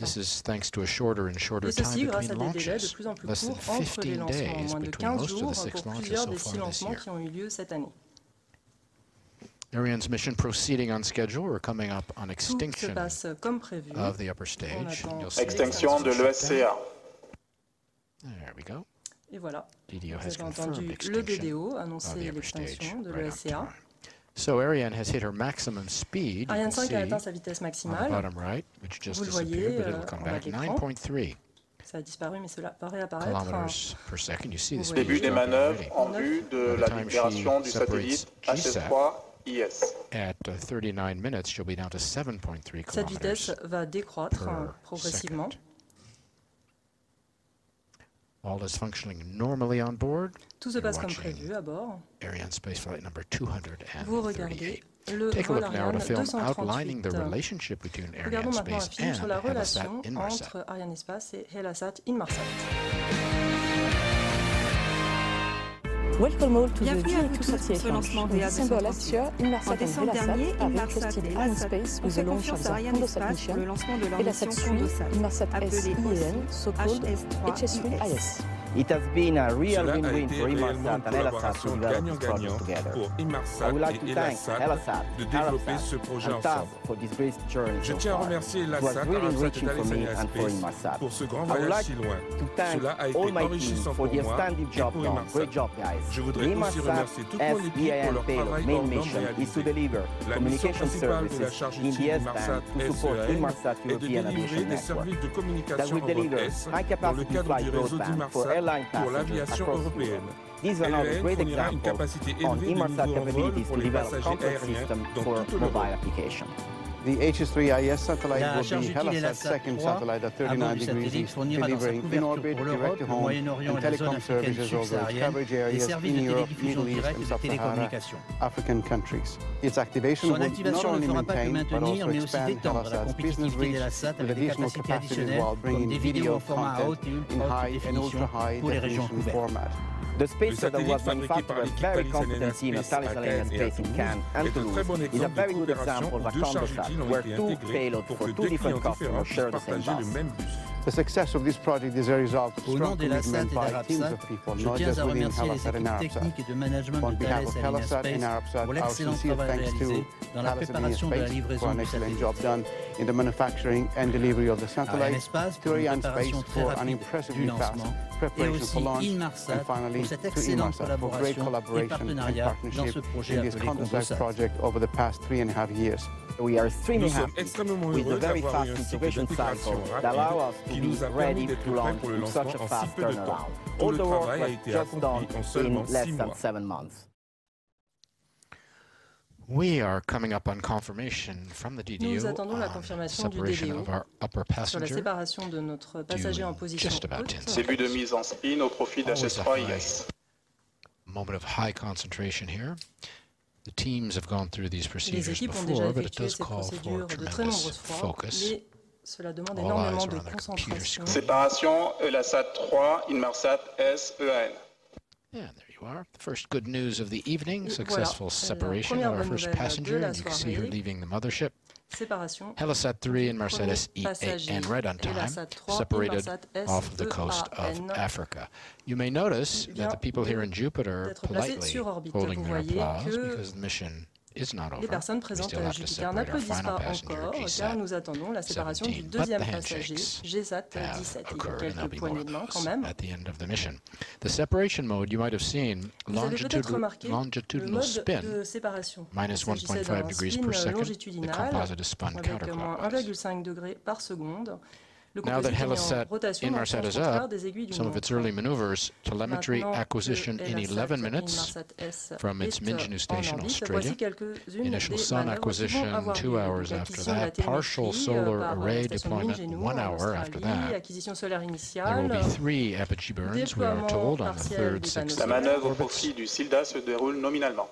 This is thanks to a shorter and shorter time between launches, less than 15 days between most of the 6 launches so far this year. Ariane's mission proceeding on schedule. We're coming up on extinction of the upper stage. Extinction de l'ESCA. There we go. Et voilà. DDO has Vous avez entendu le DDO annoncer l'extinction de l'ESCA. So Ariane has hit her maximum speed. Ariane 5 a atteint sa vitesse maximale. Vous le voyez en bas de l'écran. Ça a disparu, mais cela paraît apparaître. Début des manœuvres en vue de la libération du satellite HS3. At 39 minutes, she'll be down to 7.3 Cette vitesse va décroître progressivement. All is functioning normally on board. Tout se passe comme prévu à bord. ARIANESPACE flight number 238. Vous regardez le vol Ariane 238. Regardons maintenant un film sur la relation entre ARIANESPACE et HELLAS Inmarsat. Welcome all to the VA238 launch. In December last year, Inmarsat and HELLAS have entrusted ARIANESPACE with the launch of the Condosat mission, HELLAS 3, Inmarsat SEAN, so-called HS3IS. It has been a real win-win for Inmarsat and HELLAS to develop this project together. I would like to thank HELLAS, Arabsat, and TAS for this great journey so far. It was really enriching for me and for Inmarsat. I would like to thank all my team for the outstanding job done. Great job, guys. The Inmarsat SEAN payload main mission is to deliver communication services in the S-band to support Inmarsat European Aviation Network. That will deliver high-capacity flight broadband for airline passengers across Europe. These are another great example on Inmarsat capabilities to develop complex systems for mobile application. The HS3IS satellite will be HELLAS' second satellite at 39 degrees east, delivering in-orbit, direct-to-home, and telecom services over its coverage areas in Europe, Middle East, and Sub-Saharan African countries. Its activation will not only maintain, but also expand HELLAS' business reach with additional capacity while bringing video content in high and ultra-high definition format. The space shuttle was manufactured a very competent team at Thales Alenia Space in Cannes and Toulouse is a very good example of a Condosat, where 2 payloads for 2 different customers share the same bus. The success of this project is a result of strong commitment by teams of people, not just within HELLASAT and Arabsat. On behalf of HELLASAT and Arabsat, our sincere thanks to Thales Alenia Space for an excellent job done in the manufacturing and delivery of the satellite, to ARIANESPACE for an impressively fast preparation for launch, and finally to Inmarsat for great collaboration and partnership in this complex project over the past 3.5 years. We are extremely happy with the very fast integration cycle that allows us to be ready to launch with such a fast turnaround. All the work was just done in less than 7 months. We are coming up on confirmation from the DDO Nous attendons la confirmation du DDO sur la séparation de notre passager en position haute. Début de mise en spin au profit d'HS3IS. Moment of high concentration here. The teams have gone through these procedures before, but it does call for tremendous focus. Cela demande énormément de concentration. Séparation HELLAS 3, Inmarsat S, EAN. Yeah, there you are. The first good news of the evening. Successful separation of our first passenger. And you can see her leaving the mothership. HELLAS 3 and Inmarsat SEAN right on time, separated off of the coast of Africa. You may notice that the people here in Jupiter politely holding their applause because the mission is not over. Les personnes présentes à Jupiter n'applaudissent pas encore car nous attendons la séparation du deuxième passager, GSAT 17. Il y a quelques poignées de main quand même. At the end of the mission. The separation mode, you might have seen longitudinal spin, minus 1.5 degrees per second. The composite is spun counterclockwise. 1,5 degrés par seconde. Now that HELLAS Inmarsat is up, some of its early maneuvers, telemetry acquisition in 11 minutes from its Minjnu station, Australia, initial sun acquisition 2 hours after that, partial solar array deployment 1 hour after that. There will be 3 apogee burns, we are told, on the 3rd, 6th, La manœuvre au profit du SILDA se déroule nominalement.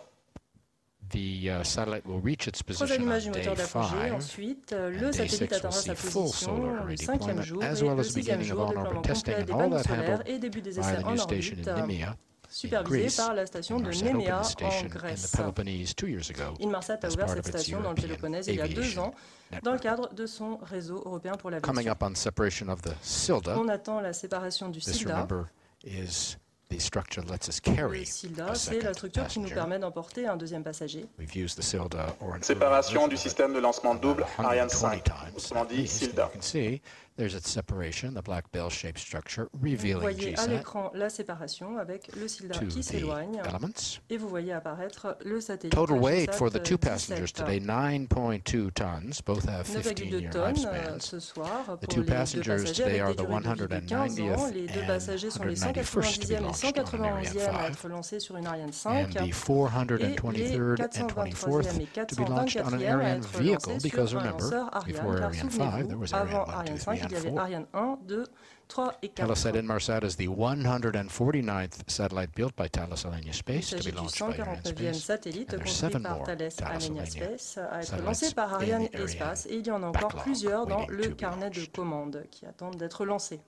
The satellite will reach its position on day 5, ensuite, and day 6 will see full solar array deployment, as well as the beginning of on-orbit testing, and all that handled by the new station in Nemea, supervisé par la station de Nemea en in Grèce. the Peloponnese 2 years ago, Inmarsat a ouvert cette station dans le Péloponnèse il y a 2 ans, dans le cadre de son réseau européen pour l'aviation. Coming up on separation of the SILDA, On attend la séparation du this SILDA. remember is the structure that lets us carry Le SILDA, c'est la structure qui nous permet d'emporter un deuxième passager. We've used the SILDA or an Séparation du système de lancement double Ariane 5, autrement dit SILDA. You can see there's its separation, the black bell-shaped structure, Vous revealing voyez à GSAT l'écran la séparation avec le SILDA to qui the s'éloigne elements. et vous voyez apparaître le satellite. Total weight for the two 17. passengers today, 9.2 tons. Both have 9,2 15-year tonnes lifespans. ce soir The pour two les deux passengers passagers today are avec the des durées de vie de 15 ans. Les deux passagers sont les 190e et 191e à être lancés sur une Ariane 5 and the 423rd and 24th et to be launched on an 424e à Ariane être vehicle, lancés because sur un remember, lanceur Ariane, before car Ariane 5, there was avant Ariane 1, 2, Ariane 3, 5, il y avait and 4. Ariane 1, 2, 3 et 4. HELLAS Inmarsat is the 149th satellite built by Thales Alenia Il Space to be s'agit du launched by 149e ARIANESPACE. satellite And there's construit 7 par more Thales Thales Alenia Alenia Space à être satellites lancé par in the ARIANESPACE et il y en a encore backlog plusieurs dans waiting le to be carnet de launched. commandes qui attendent d'être lancés.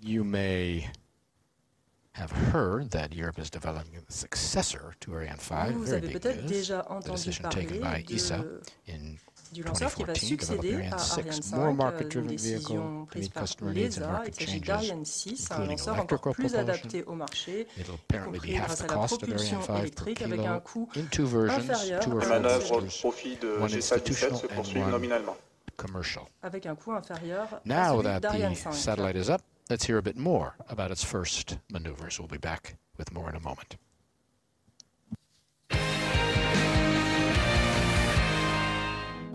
You may have heard that Europe is developing a successor to Ariane 5. Vous Very avez big peut-être news. déjà The entendu decision taken by parler ESA in du lanceur qui va 2014 succéder developed à Ariane Ariane 6, more 5, market-driven une vehicle décision to prise meet par customer needs and l'ESA. Il market s'agit changes, d'Ariane 6, un including lanceur encore electrical plus propulsion. adapté au marché, It'll y apparently be compris half grâce the à la cost of propulsion Ariane 5 per électrique avec un kilo coût in 2 versions, inférieur 2 or à La manœuvre au boosters, profit de one GSAT 17 institutional se and poursuit one nominalement. commercial. avec un coût inférieur à Now celui that d'Ariane the 5. satellite is up, let's hear a bit more about its first maneuvers. We'll be back with more in a moment.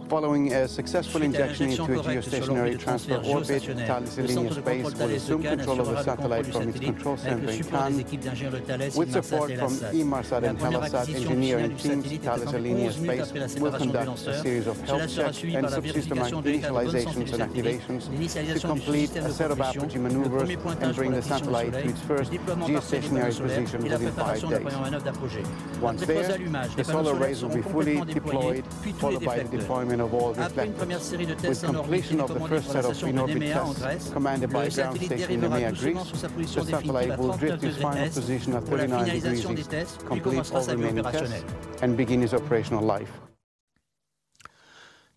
Following a successful injection into a geostationary transfer orbit, Thales Alenia Space will assume control of the satellite from its control center in Cannes. With support from Inmarsat and HELLAS engineering teams, Thales Alenia Space will conduct a series of health checks and subsystem initializations and activations to complete a set of apogee maneuvers and bring the satellite to its first geostationary position within 5 days. Once there, the solar arrays will be fully deployed, followed by the deployment of all reflectors. With completion of the first set of in-orbit tests, commanded by ground station Nemea, Greece, the satellite will drift its final position at 39 degrees east, complete all remaining tests, and begin its operational life.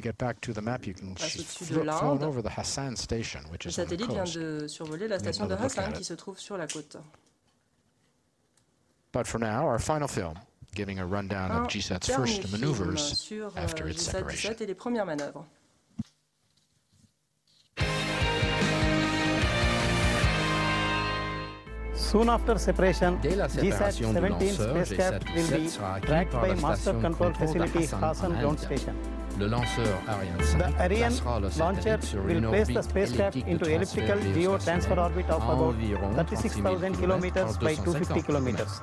to get back to the map, you can flown over the Hassan station, which is on the coast. Le satellite vient de survoler la station de Hassan qui se trouve sur la côte. But for now, our final film, giving a rundown of GSAT's first maneuvers after its separation. Et les premières manœuvres. Soon after separation, GSAT 17 spacecraft will be tracked by Master Control Facility Hassan Ground Station. Le lanceur Ariane 5 the Ariane launcher will place the spacecraft into elliptical geo-transfer orbit of about 36,000 kilometers by 250 kilometers.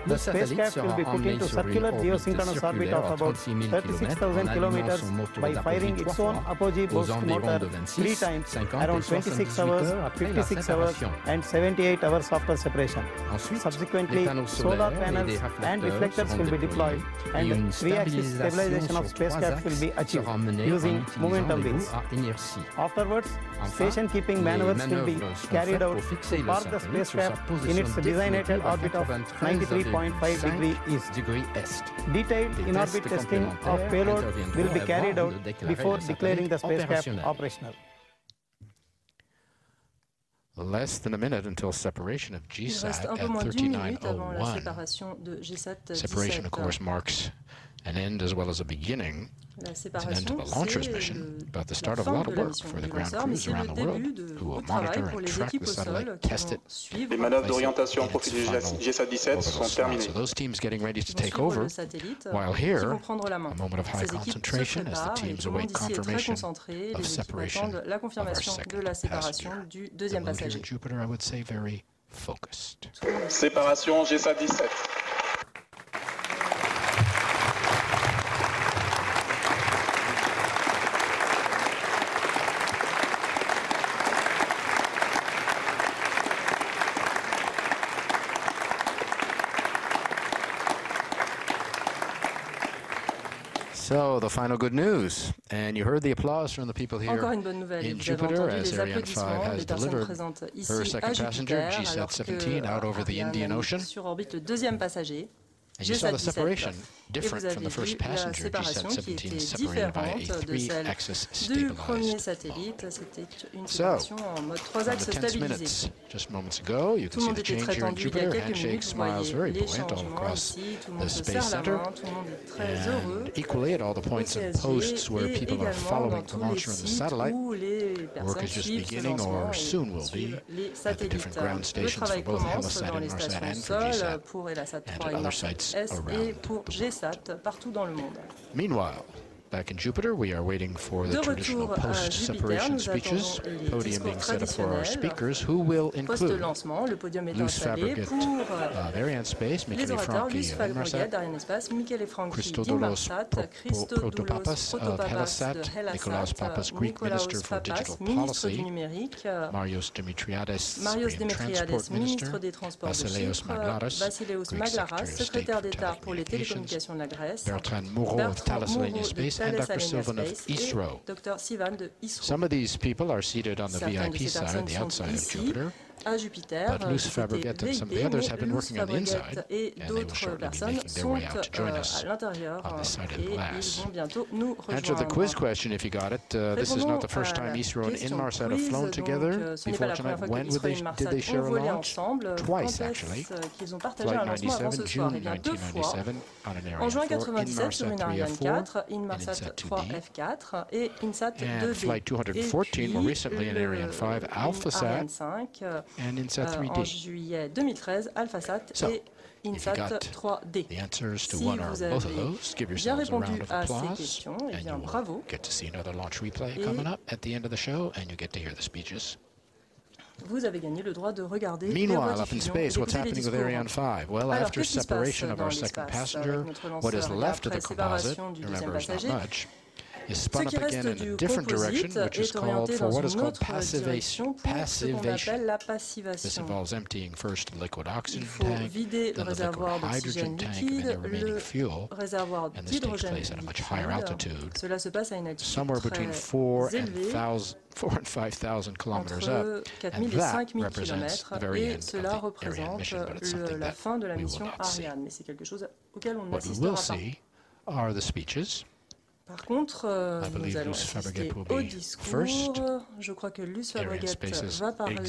The spacecraft will be put into circular geosynchronous orbit of about 36,000 kilometers by firing its own apogee boost motor 3 times around 26 hours, 56 hours and 78 hours after separation. Subsequently, solar panels and reflectors will be deployed and 3-axis stabilization of spacecraft will be achieved using momentum wings. Afterwards, station-keeping maneuvers will be carried out to park the spacecraft in its designated orbit of 93.5 degree east. Detailed in-orbit testing of payload will be carried out before declaring the spacecraft operational. Less than a minute until separation of GSAT at 39:01. Separation, of course, marks an end as well as a beginning. It's an end to the launcher's mission, but the start of a lot of work for the ground crews around the world who will monitor and track the satellite, test it. Les manœuvres d'orientation au profit du GSAT 17 sont terminées. So those teams getting ready to take over, while here, a moment of high concentration as the teams await confirmation of separation of our second passenger. The mood here in Jupiter, I would say, very focused. Séparation GSAT 17. So, the final good news, and you heard the applause from the people here in Jupiter as Ariane 5 has delivered her second passenger, GSAT 17, out over the Indian Ocean. And you saw the separation different from the first passenger, GSAT 17, separated by a 3-axis stabilized So, from the tense minutes just moments ago, you can see the change here in Jupiter. Handshakes, smiles, very buoyant all across the Space Center. And equally at all the points and posts where people are following the launcher and the satellite, work is just beginning or soon will be at the different ground stations for both HELLASAT and Inmarsat and for GSAT and at other sites around the world. Meanwhile, back in Jupiter, we are waiting for the traditional post-separation speeches, podium being set up for our speakers, who will include Luce Fabriquet of ARIANESPACE, Michele Franchi of Inmarsat, Christodoulos Protopapas of HELLASAT, Nikolaos Papas, Greek Minister for Digital Policy, Marios Dimitriades, Korean Transport Minister, Vasileios Maglaras, Greek Secretary of State for Telecommunications, Bertrand Moreau of Thales Alenia Space, and Dr. Sylvan of ISRO. Some of these people are seated on the VIP side, the outside of Jupiter. But Luce Fabriquet and some of the others have been working on the inside, and they will shortly be making their way out to join us on this side of glass. Answer the quiz question if you got it. This is not the first time ISRO and Inmarsat have flown together. Before tonight, when did they share a launch? Twice, actually. Flight 97, June 1997, on an Ariane 4, Inmarsat 3F4, and INSAT 2D. And Flight 214, more recently, an Ariane 5, AlphaSat, and INSAT 3D. En juillet 2013, AlphaSat et INSAT 3D. The answers to one or both of those, give yourselves a round of applause, and you will get to see another launch replay coming up at the end of the show, and you get to hear the speeches. Vous avez gagné le droit de regarder Meanwhile, up in space, what's happening with Ariane 5? Well, after separation of our second passenger, what is left of the composite, remember, is not much, is spun up again in a different direction, which is called for what is called passivation. This involves emptying first the liquid oxygen tank, then the liquid hydrogen tank, and then the remaining fuel. And this takes place at a much higher altitude, somewhere between 4,000 and 5,000 kilometers up, and that represents the very end of the Ariane mission, but it's something that we will not see. What we will see are the speeches Par contre, nous allons assister au discours. Je crois que Luce Fabregat va parler en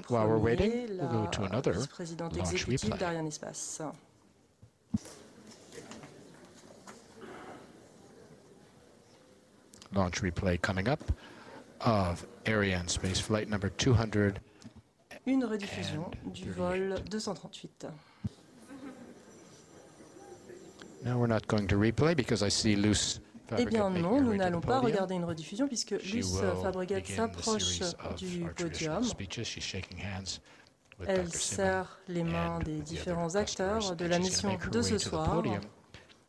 premier, la vice-présidente exécutive d'ArianeSpace. Launch replay coming up of ARIANESPACE flight number 200. Une rediffusion du vol 238. No, we're not going to replay because I see Luce Fabregat. Eh bien non, nous n'allons pas regarder une rediffusion puisque Luce Fabregat s'approche du podium. Elle serre les mains des différents acteurs de la mission de ce soir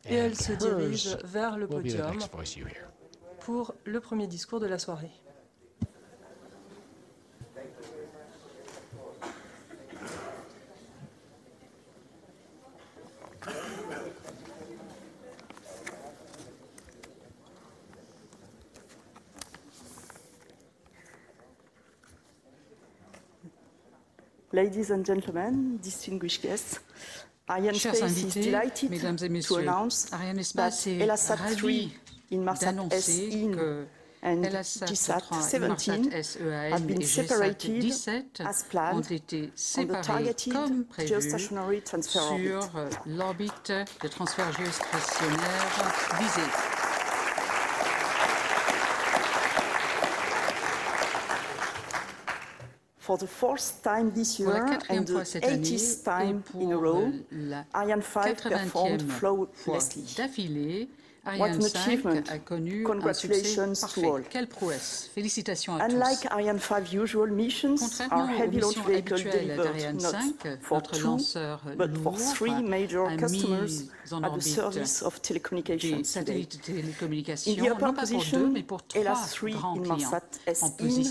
et elle se dirige vers le podium pour le premier discours de la soirée. Ladies and gentlemen, distinguished guests, ArianeSpace is delighted to announce that HELLAS 3 Inmarsat SE and GSAT 17 have been separated as planned on the targeted geostationary transfer orbit. Sur l'orbite de transfert géostationnaire visé. For the fourth time this year and the 80th time in a row, Ariane 5 performed flawlessly. What an achievement! Congratulations to all. Quelle prouesse! Félicitations à tous. Unlike Ariane 5 usual missions, our heavy launch vehicle delivered not for two, but for three major customers at the service of telecommunications today. In the upper position, HELLAS 3 Inmarsat SE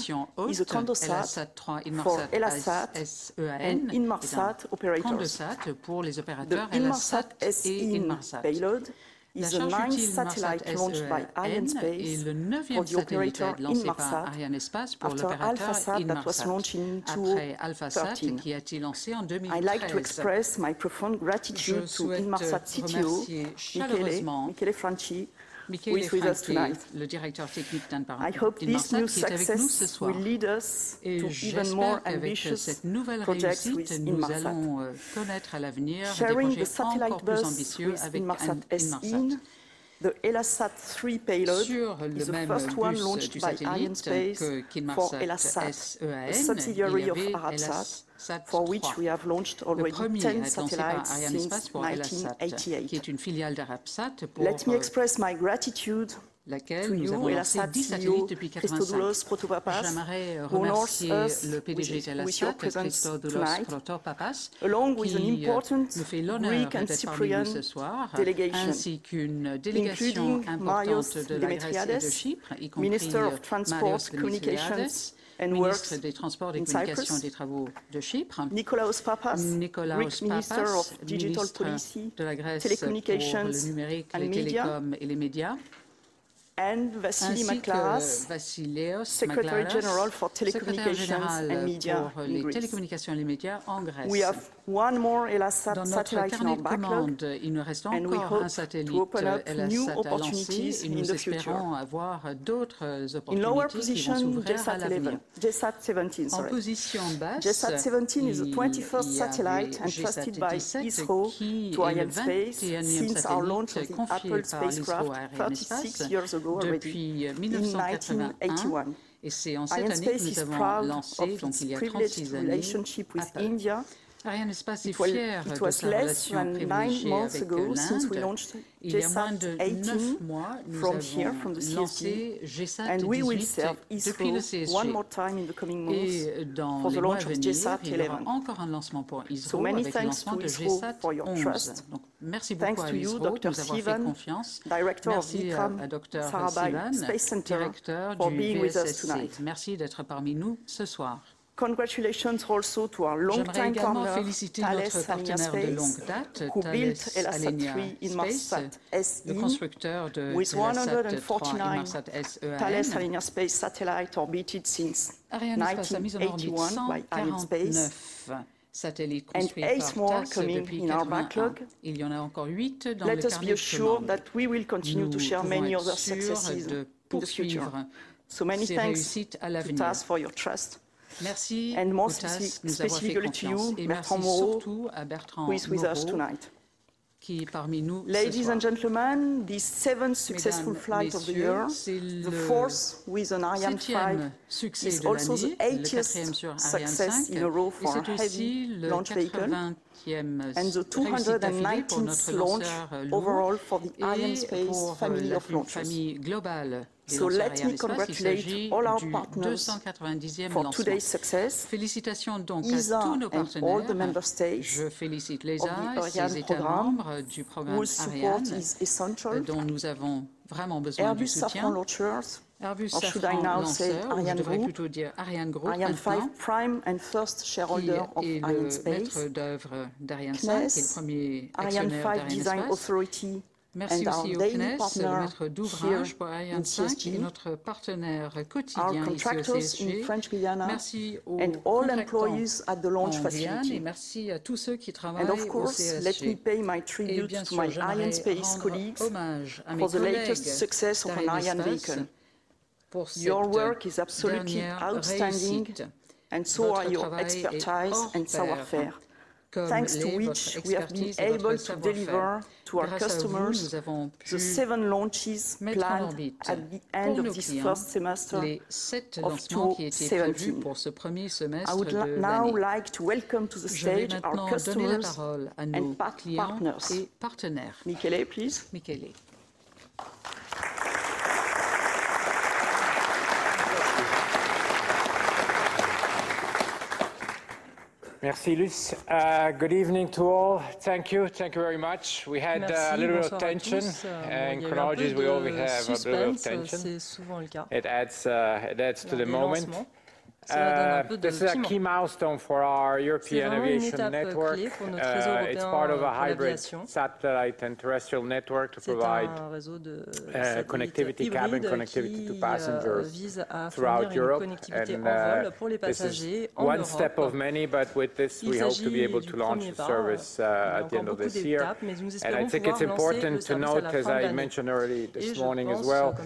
is a Condosat for HELLASat and Inmarsat operators. The Inmarsat SE payload is the ninth satellite launched by ArianeSpace for the operator Inmarsat after AlphaSat that was launched in 2013. I'd like to express my profound gratitude to Inmarsat CTO, Michele Franchi, who is with us tonight. I hope this new success will lead us to even more ambitious projects with Inmarsat. Sharing the satellite bus with Inmarsat SE, the HELLASat 3 payload is the first one launched by ArianeSpace for HELLASat, a subsidiary of Arabsat, for which we have launched already 10 satellites since 1988. Let me express my gratitude to you, HELLASat CEO Christodoulos Protopapas, who honors us with your presence tonight, along with an important Greek and Cyprian delegation, including Marios Demetriades, Minister of Transport, Communications and Works in Cyprus, Nikolaos Papas, Greek Minister of Digital Policy, Telecommunications and Media, and Vassili Maklaras, Secretary General for Telecommunications and Media in Greece. We have one more HELLASat satellite in our backlog, and we hope to open up new opportunities in the future. In lower position, GSAT 17. GSAT 17 is the 21st satellite entrusted by ISRO to ArianeSpace since our launch of the Apple spacecraft 36 years ago already, in 1981. ArianeSpace is proud of its privileged relationship with India. It was less than 9 months ago since we launched GSAT 18 from here, from the CSD, and we will serve ISRO one more time in the coming months for the launch of GSAT 11. So many thanks to ISRO for your trust. Thanks to you, Dr. Sivan, Director of Vikram Sarabhai Space Center, for being with us tonight. Congratulations also to our long-time partner, Thales ARIANESPACE, who built HELLASat 3 Inmarsat SE with 149 Thales ARIANESPACE satellites orbited since 1981 by ArianeSpace, satellites and construits 8 par more TASS coming depuis in our 81. backlog. Il y en a encore 8 dans Let le us be carnet de assured commandes. that we will continue Nous to share pouvons many être other sûrs successes de in the poursuivre future. So many ces thanks réussites à to l'avenir. TASS for your trust. Merci And more au TASS de nous avoir fait specifically to confiance. you, Et Bertrand merci Moreau, surtout à Bertrand who is with us Moreau, tonight. qui est parmi nous ce Ladies soir. and gentlemen, the 7th successful Mesdames, flight of the messieurs, year, c'est the le 4th with an Ariane 5, succès is de also l'année, the le 4e 80th sur Ariane success 5, in a row et for c'est a aussi heavy le launch vehicle, 80e and the réussite d'affilée pour 219th notre launch lanceur overall lourd for the et ARIANESPACE pour family la of launches. famille globale des So lanceurs let me ARIANESPACE. Il congratulate s'agit all our du partners 290e for lancement. today's success. Félicitations donc ESA à tous nos and all the partenaires. member states Je félicite of l'ESA the et ses Ariane États programme, membres du programme whose support Ariane, is essential. dont nous avons vraiment besoin Airbus du soutien. Safran Launchers, Airbus or should I Safran now say lanceur, ou je Ariane devrais Group, plutôt dire Ariane Group Ariane 5 maintenant, Prime and first shareholder of qui est le ARIANESPACE, maître d'œuvre d'Ariane 5, qui est le premier Ariane actionnaire 5 Design d'ArianeSpace. Authority, Merci and our aussi au daily CNES, le partner maître here d'ouvrage pour Ariane in 5 CSG, et notre partenaire our quotidien ici au contractors in CSG. French Guiana, Merci aux and all contractants employees at the launch en Guyane facility. et merci à tous ceux qui travaillent And of au course, let me CSG. pay my Et tribute bien to sûr, my j'aimerais ARIANESPACE rendre colleagues hommage à mes for the collègues latest success of an Ariane d'ArianeSpace vehicle. pour cette Your work is absolutely dernière outstanding, réussite. and so Votre are your travail est expertise hors and pair, savoir-faire, comme thanks to l'est which votre we have been expertise et votre able to savoir-faire. deliver to our Grâce à vous, customers nous avons pu the 7 launches mettre en planned orbite at the pour end nos of this clients first semester les 7 of lancements qui étaient prévus 2017. pour ce premier I semestre would de now l'année. like to welcome to the Je vais stage maintenant our donner la customers parole à nos and clients partners. et partenaires. Michele, please. Michele. Merci, Luce. Good evening to all. Thank you very much. We had a little bit of tension. In chronologies, we always have a little bit of tension. It adds to the moment. This is a key milestone for our European aviation network. It's part of a hybrid satellite and terrestrial network to provide connectivity, cabin connectivity to passengers throughout Europe. And this is one step of many, but with this we hope to be able to launch the service at the end of this year. And I think it's important to note, as I mentioned early this morning as well,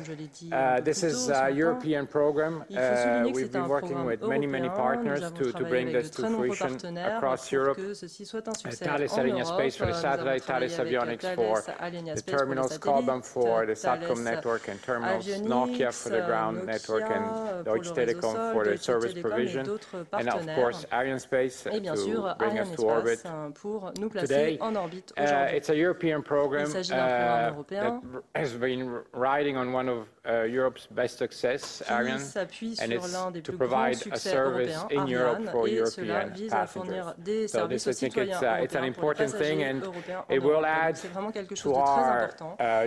this is a European program. We've been working with many partners to bring this to fruition across Europe. Thales ARIANESPACE for the satellite, Thales Avionics for the terminals, Cobham for the SATCOM network and terminals, Nokia for the ground network, and Deutsche Telekom for the service provision, and of course ARIANESPACE to bring us to orbit today. It's a European program that has been riding on one of Europe's best success, Ariane, and it's to provide a service in Europe for European passengers. So this, I think it's an important thing, and it will add to our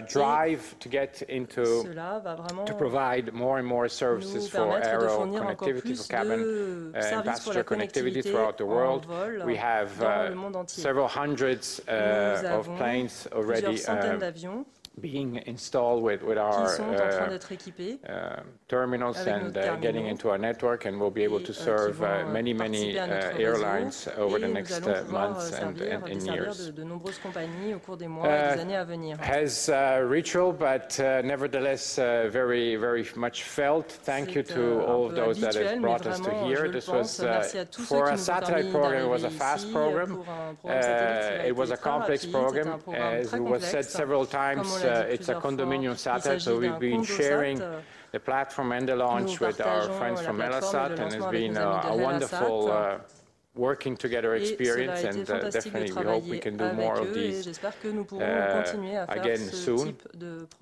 drive to get into, to provide more and more services for aero connectivity, for cabin and passenger connectivity throughout the world. We have several hundreds of planes already being installed with our terminals and getting into our network, and we'll be able to serve many airlines over the next months and years. Has ritual, but nevertheless very much felt. Thank you to all of those that have brought us to here. This was, for a satellite program, it was a fast program. It was a complex program. As it was said several times, it's a condominium satellite, so we've been sharing the platform and the launch with our friends from HELLAS, and it's been a wonderful working together experience, and definitely we hope we can do more of these again soon.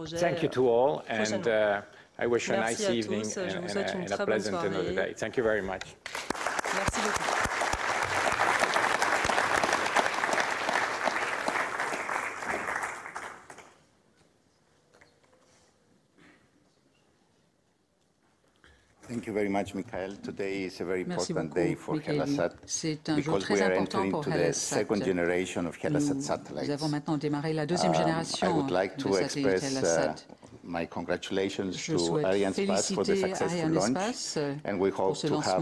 Thank you to all, and I wish you a nice evening and a pleasant end of the day. Thank you very much. Thank you very much, Michael. Today is a very important day for HELLAS because we are entering into the second generation of HELLAS satellites. Nous avons maintenant démarré la deuxième génération I would like to de satellites express my congratulations to ARIANESPACE for the successful launch, and we hope to have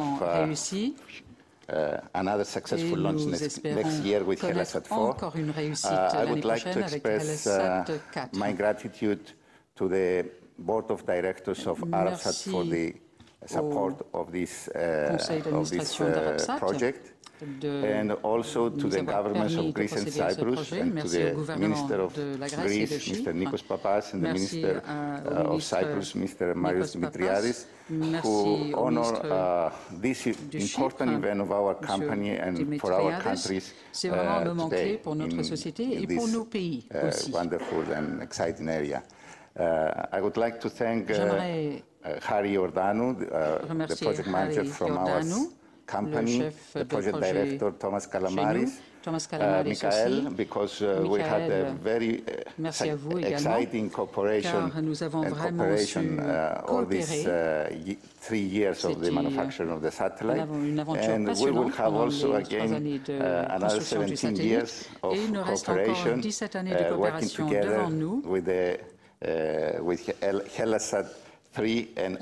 another successful launch next year with HELLAS 4. I would like to express my gratitude to the board of directors of Arabsat for the support of this project, and also to the governments of Greece and Cyprus, and to the Minister of Greece, Mr. Nikos Papas, and the Minister of Cyprus, Mr. Marios Dimitriadis, who honor this important event of our company and for our countries today in this wonderful and exciting area. I would like to thank Harry Ordanu, the project manager from our company, the project director Thomas Kalamaris, Michael, because we had a very exciting cooperation all these 3 years of the manufacturing of the satellite. And we will have also again another 17 years of cooperation working together with HELLAS 3 and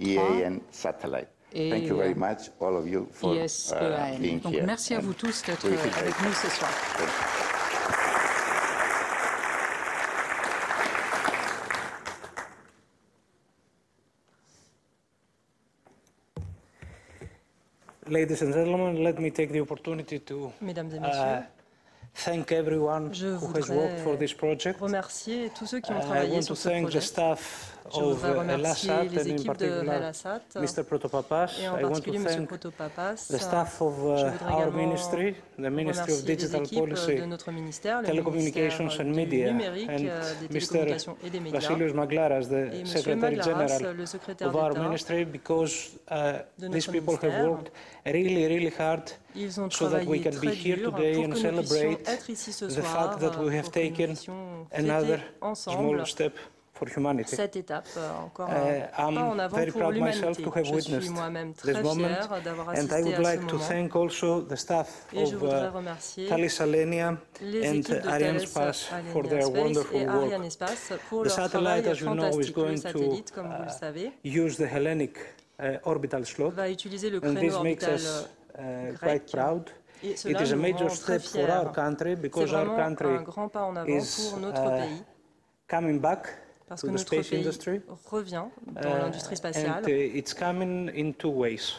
EAN satellite. Thank you very much, all of you, for being here. Merci à vous tous d'être avec nous ce soir. Ladies and gentlemen, let me take the opportunity to thank everyone who has worked for this project. Remercier tous ceux qui ont I travaillé want to sur ce thank the projet. staff Je of voudrais remercier HELLAS les and in équipes de particular HELLAS Mr. Protopapas. et en I want to particulier M. thank Protopapas. the staff of our ministry, the Ministry of Digital Policy, de notre ministère, le Telecommunications ministère and du Media, numérique, and des télécommunications et des médias. Vasilios Maglaras, the Et M. Secretary Maglaras, General le secrétaire of our d'État ministry, because de these notre people have ministère. worked really hard Ils ont so that we travaillé can be très here dur today pour and que nous puissions celebrate être ici ce the soir, fact that we have pour que nous taken puissions another fêter ensemble small step for humanity. cette étape, encore pas en avant very pour proud myself l'humanité. to have Je suis witnessed moi-même this très moment, fier d'avoir and assisté I would à ce like to moment. thank also the staff Et je voudrais of remercier Thales Alenia les and équipes de ARIANESPACE for their ARIANESPACE wonderful et work. ARIANESPACE pour The leur satellite, travail as you know, is fantastique. Le going satellite, to comme vous le savez, use the Hellenic orbital slot, va utiliser le and créneau this makes orbital us grec. quite proud. Et It cela is a nous major rend step très for fiers. our country C'est because our vraiment country un grand pas en avant is pour notre pays. coming back Parce to que the notre space pays industry, revient dans l'industrie spatiale. and it's coming in two ways.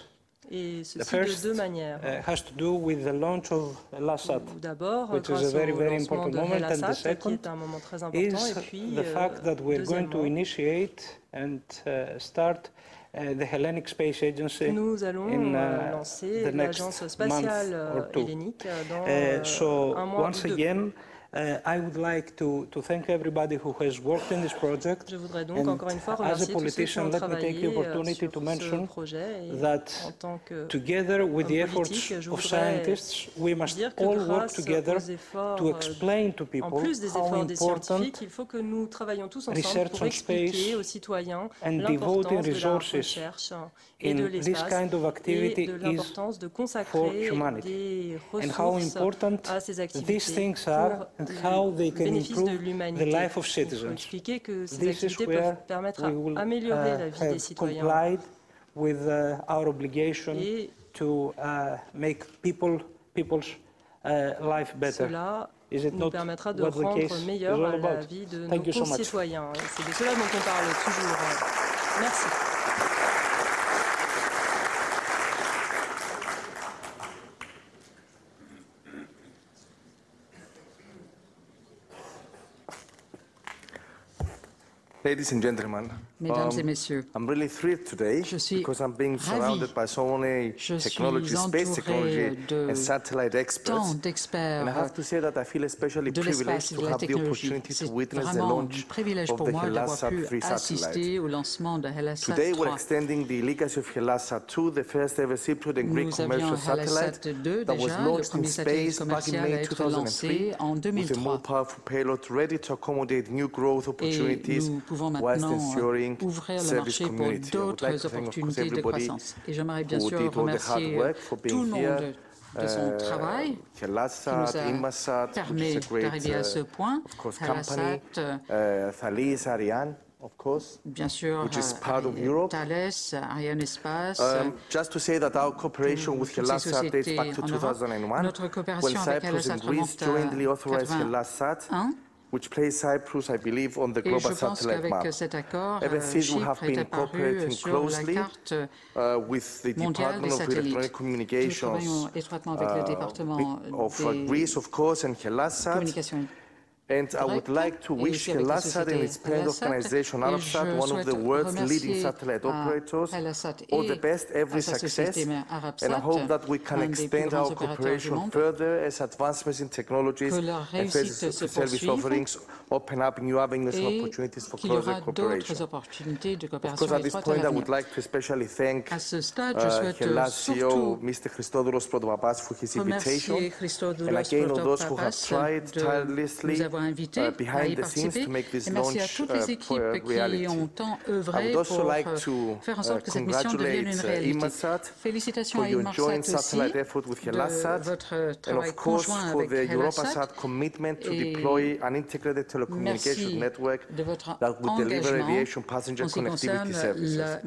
Et The ceci de first deux manières. has to do with the launch of HELLAS, D'abord, which is grâce a very, au very lancement important de moment, and the HELLAS, qui second est un moment très important, is et puis the fact that we're going to deuxièmement, initiate and start the Hellenic Space Agency nous allons in lancer the next l'agence spatiale month or two. hellénique dans So un mois once ou deux. again, I would like to thank everybody who has worked in this project. Je voudrais donc And encore une fois as a remercier tous ceux qui politician, ont let me take the travaillé opportunity to sur ce mention projet. Et that en tant que together with the homme efforts politique, je of voudrais scientists, we must dire que all work grâce together aux efforts, to explain to en people plus des how efforts des important scientifiques, il faut que nous travaillions tous ensemble research pour on expliquer space aux citoyens and l'importance devoting de la resources recherche et de in this l'espace kind of activity et de is l'importance de for consacrer humanity, des and how ressources important à ces these activités things pour are and how they le can bénéfice de improve the l'humanité. life of Il faut citizens. expliquer que ces This is activités where peuvent permettre we will d'améliorer la vie des have citoyens complied with our obligation et to make people's life better. cela Is it nous not permettra de what the rendre case meilleure is all la about? vie de Thank nos you so much. concitoyens. Et c'est de cela dont on parle toujours. Merci. Ladies and gentlemen, Mesdames et messieurs, I'm really thrilled today because I'm being surrounded by so many technology, space technology and satellite experts. And I have to say that I feel especially privileged to have the opportunity to witness the launch of the HELLAS-3 satellite. Today we're extending the legacy of HELLAS-2, the first ever Cypriot and Greek commercial satellite that was launched in space back in May 2003 with a more powerful payload ready to accommodate new growth opportunities whilst ensuring service community. I would like to thank, of course, everybody who did all the hard work for being here. HELLAS, Inmarsat, which is a great, of course, company, Thales, Ariane, of course, bien sûr, which is part of Europe. Thales, ARIANESPACE. Just to say that our cooperation with HELLAS dates back to 2001, when Cyprus and Greece jointly authorized HELLAS, which placed Cyprus, I believe, on the global satellite map. Ever since we have been cooperating closely with the Department of Electronic Communications of Greece, of course, and HELLAS. And I would like to wish HELLAS and its parent organization, Arabsat, one of the world's leading satellite operators, all the best, every success, and I hope that we can extend our cooperation further as advancements in technologies and service offerings open up new avenues and opportunities for closer cooperation. Of course, at this point, I would like to especially thank HELLAS CEO, Mr. Christodoulos Protopapas, for his invitation, and again, all those who have tried tirelessly behind the scenes to make this launch a reality. I would also like to congratulate Inmarsat for your joint satellite effort with HELLASat, and of course for the Europasat commitment to deploy an integrated telecommunications network that would deliver aviation passenger connectivity services. I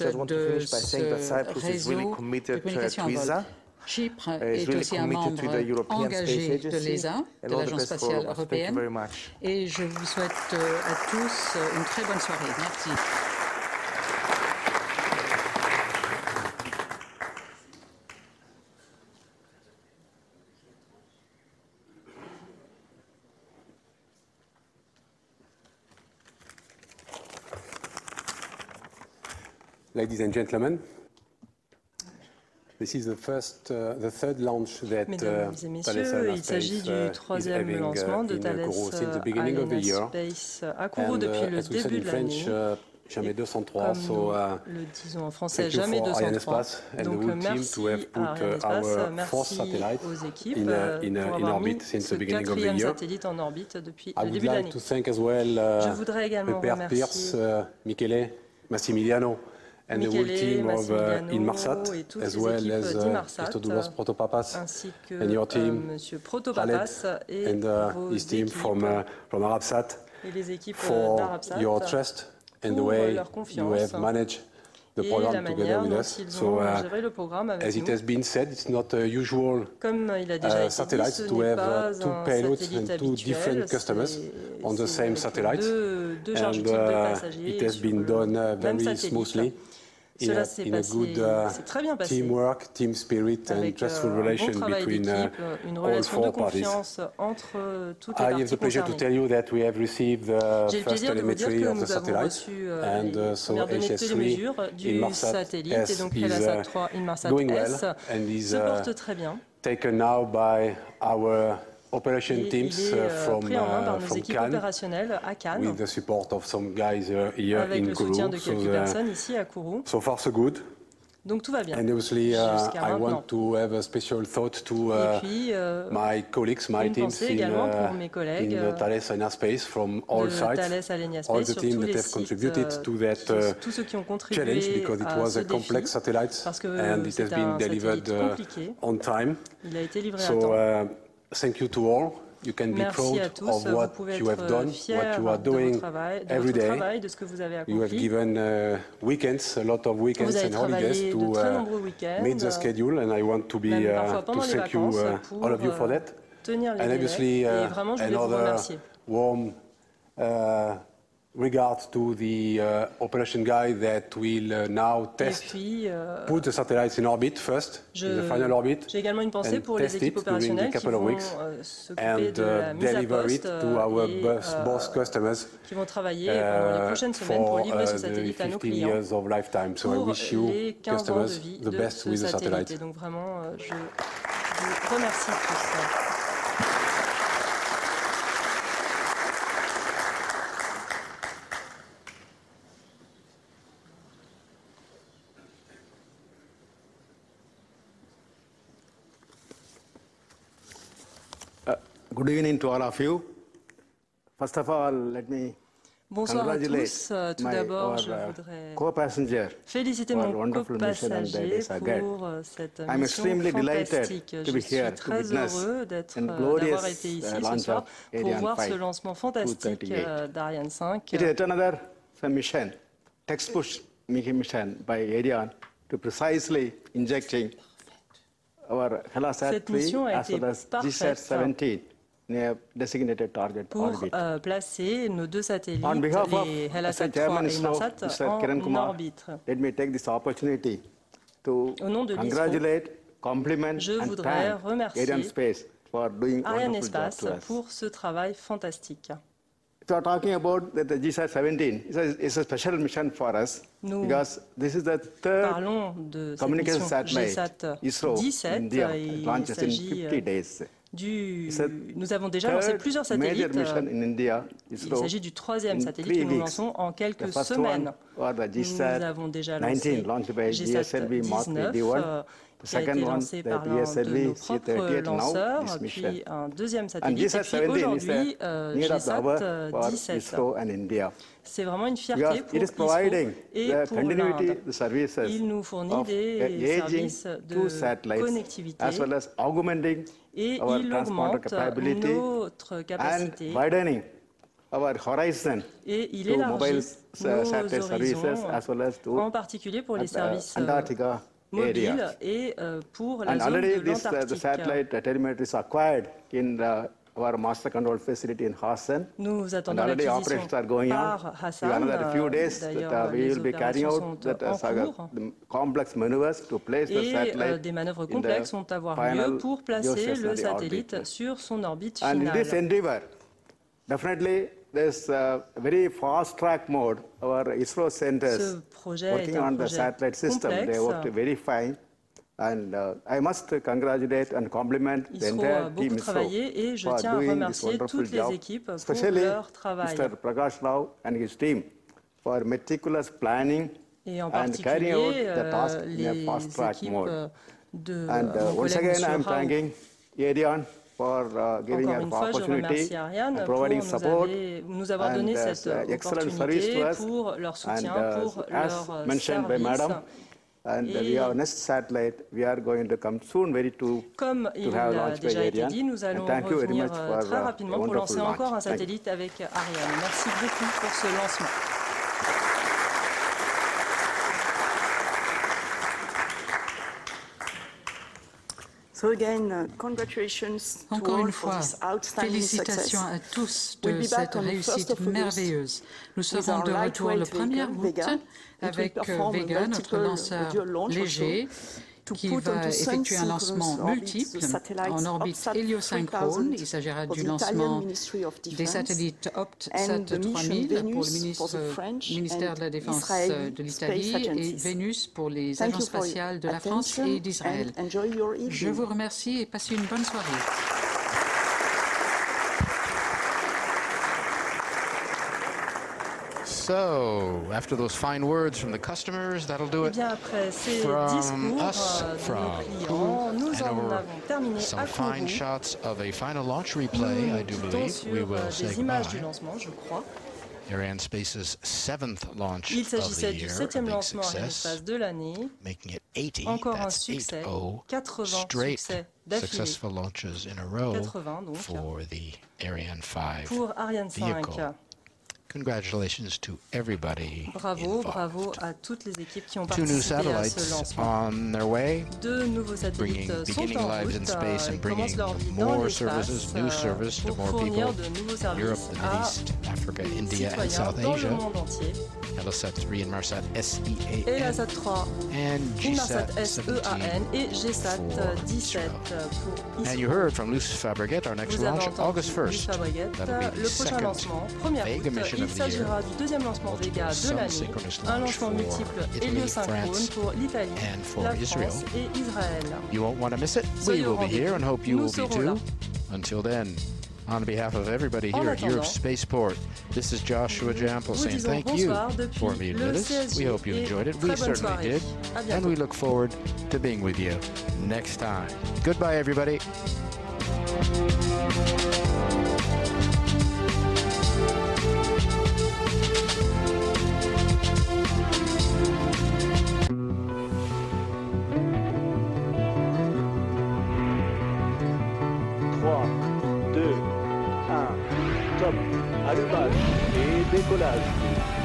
just want to finish by saying that Cyprus is really committed to ESA. Chypre est aussi un membre engagé de l'ESA, de l'Agence spatiale européenne, et je vous souhaite à tous une très bonne soirée. Merci. Ladies and gentlemen, this is the third launch that Mesdames et messieurs, il s'agit du troisième lancement de Thales ARIANESPACE à Kourou depuis le début de l'année. Jamais 203, comme le disons en français, jamais 203. Donc merci à ARIANESPACE, merci aux équipes pour avoir mis ce quatrième satellite en orbite depuis le début de l'année. Je voudrais également remercier Michele, Massimiliano, and the whole team of Inmarsat, as well as Christodoulos Protopapas and your team, and his team from Arabsat, for your trust and the way you have managed the program together with us. So, as it has been said, it's not usual satellites to have two payloads and two different customers on the same satellite, and it has been done very smoothly. In a good teamwork, team spirit, and trustful relation between all four parties. I have the pleasure to tell you that we have received the first telemetry of the satellite, and so HS3 Inmarsat is doing well and is taken now by our operation teams from Cannes, with the support of some guys here in Kourou. So far, so good. Donc tout va bien. And obviously, I want to have a special thought to my colleagues, my teams in Thales ARIANESPACE from all sides, all the teams that have contributed to that challenge, because it was a complex satellite and it has been delivered on time. So, thank you to all. You can be proud of what you have done, what you are doing every day. You have given weekends, a lot of weekends and holidays to meet the schedule, and I want to be to thank you, all of you, for that. And obviously, another warm regards to the operation guy that will now test, put the satellites in orbit first, in the final orbit, and test it during a couple of weeks, and deliver it to our boss customers for the 15 years of lifetime. So I wish you, customers, the best with the satellite. Donc vraiment, je vous remercie tous. Good evening to all of you. First of all, let me Bonsoir à tous. Tout d'abord, je voudrais féliciter mon co-passager pour cette mission fantastique. Je suis très heureux d'avoir été ici ce soir pour voir ce lancement fantastique d'Ariane 5. It is another mission, textbook mission by Ariane to precisely injecting our HELLAS 3 as well as GSAT 17. Designated target pour placer nos deux satellites, les HELLAS 3 et Inmarsat, en orbite. Let me take this opportunity to Au nom de congratulate, compliment, je voudrais remercier ARIANESPACE for doing ARIANESPACE pour ce travail fantastique. We are talking about the GSAT 17. It's a special mission for us because this is the third communication satellite ISRO India launches in 50 days. Nous avons déjà lancé plusieurs satellites. Il s'agit du troisième satellite que nous lançons en quelques semaines. Nous avons déjà lancé GSAT 19, qui a été lancé par l'un de nos propres lanceurs, puis un deuxième satellite, et puis aujourd'hui GSAT 17. C'est vraiment une fierté pour ISRO et pour l'Inde. Il nous fournit des services de connectivité et il augmente notre capacité et il élargit nos horizons, en particulier pour les services mobiles et pour la zone de l'Antarctique. Our master control facility in Hassan. Nous attendons l'acquisition par Hassan. D'ailleurs, les opérations sont en cours. Et des manœuvres complexes vont avoir lieu pour placer le satellite sur son orbite finale. And in this endeavor, definitely there's a very fast track mode. Our ISRO centers working on the satellite system, they worked very fine. And I must congratulate and compliment the entire team et je tiens à remercier toutes les équipes pour leur travail. Mr. Prakash Rao and his team for meticulous planning and carrying out the task in a fast track mode. And once again, I am thanking Ariane for giving us the opportunity and providing support and excellent service to us. And as mentioned by Madam, and we have next satellite. We are going to come soon, very to have launched by Ariane. Nous allons revenir très rapidement pour lancer encore un satellite avec Ariane. Merci beaucoup pour ce lancement. Encore une fois, félicitations à tous de cette réussite merveilleuse. Nous serons de retour le 1er août avec Vega, notre lanceur léger, qui va effectuer un lancement multiple en orbite héliosynchrone. Il s'agira du lancement des satellites OPT-SAT 3000 pour le ministère de la Défense de l'Italie et Vénus pour les agences spatiales de la France et d'Israël. Je vous remercie et passez une bonne soirée. So, after those fine words from the customers, that'll do it from us, from some fine shots of a final launch replay, I do believe. We will say goodbye. ArianeSpace's 7th launch of the year, a big success, making it 80, that's 80 straight successful launches in a row for the Ariane 5 vehicle. Congratulations to everybody Bravo à toutes les équipes qui ont participé à ce lancement. On their way, Deux nouveaux satellites sont en route. Ils commencent leur vie dans l'espace pour fournir de nouveaux services à citoyens dans le monde entier. HELLAS 3 Inmarsat SEAN, HELLAS 3 Inmarsat SEAN et GSAT 17 pour ISRO. And you heard from Luce Fabriguet, our next launch, August 1st. That'll be the second Vega mission Il s'agira du deuxième lancement Vega de l'année, un lancement multiple héliosynchrone pour l'Italie, la France et Israël. You won't want to miss it. We will be here and hope you will be too. Until then, on behalf of everybody here at Europe Spaceport, this is Joshua Jampel saying thank you for being with us. We hope you enjoyed it. We certainly did. And we look forward to being with you next time. Goodbye, everybody. Dispatch et décollage.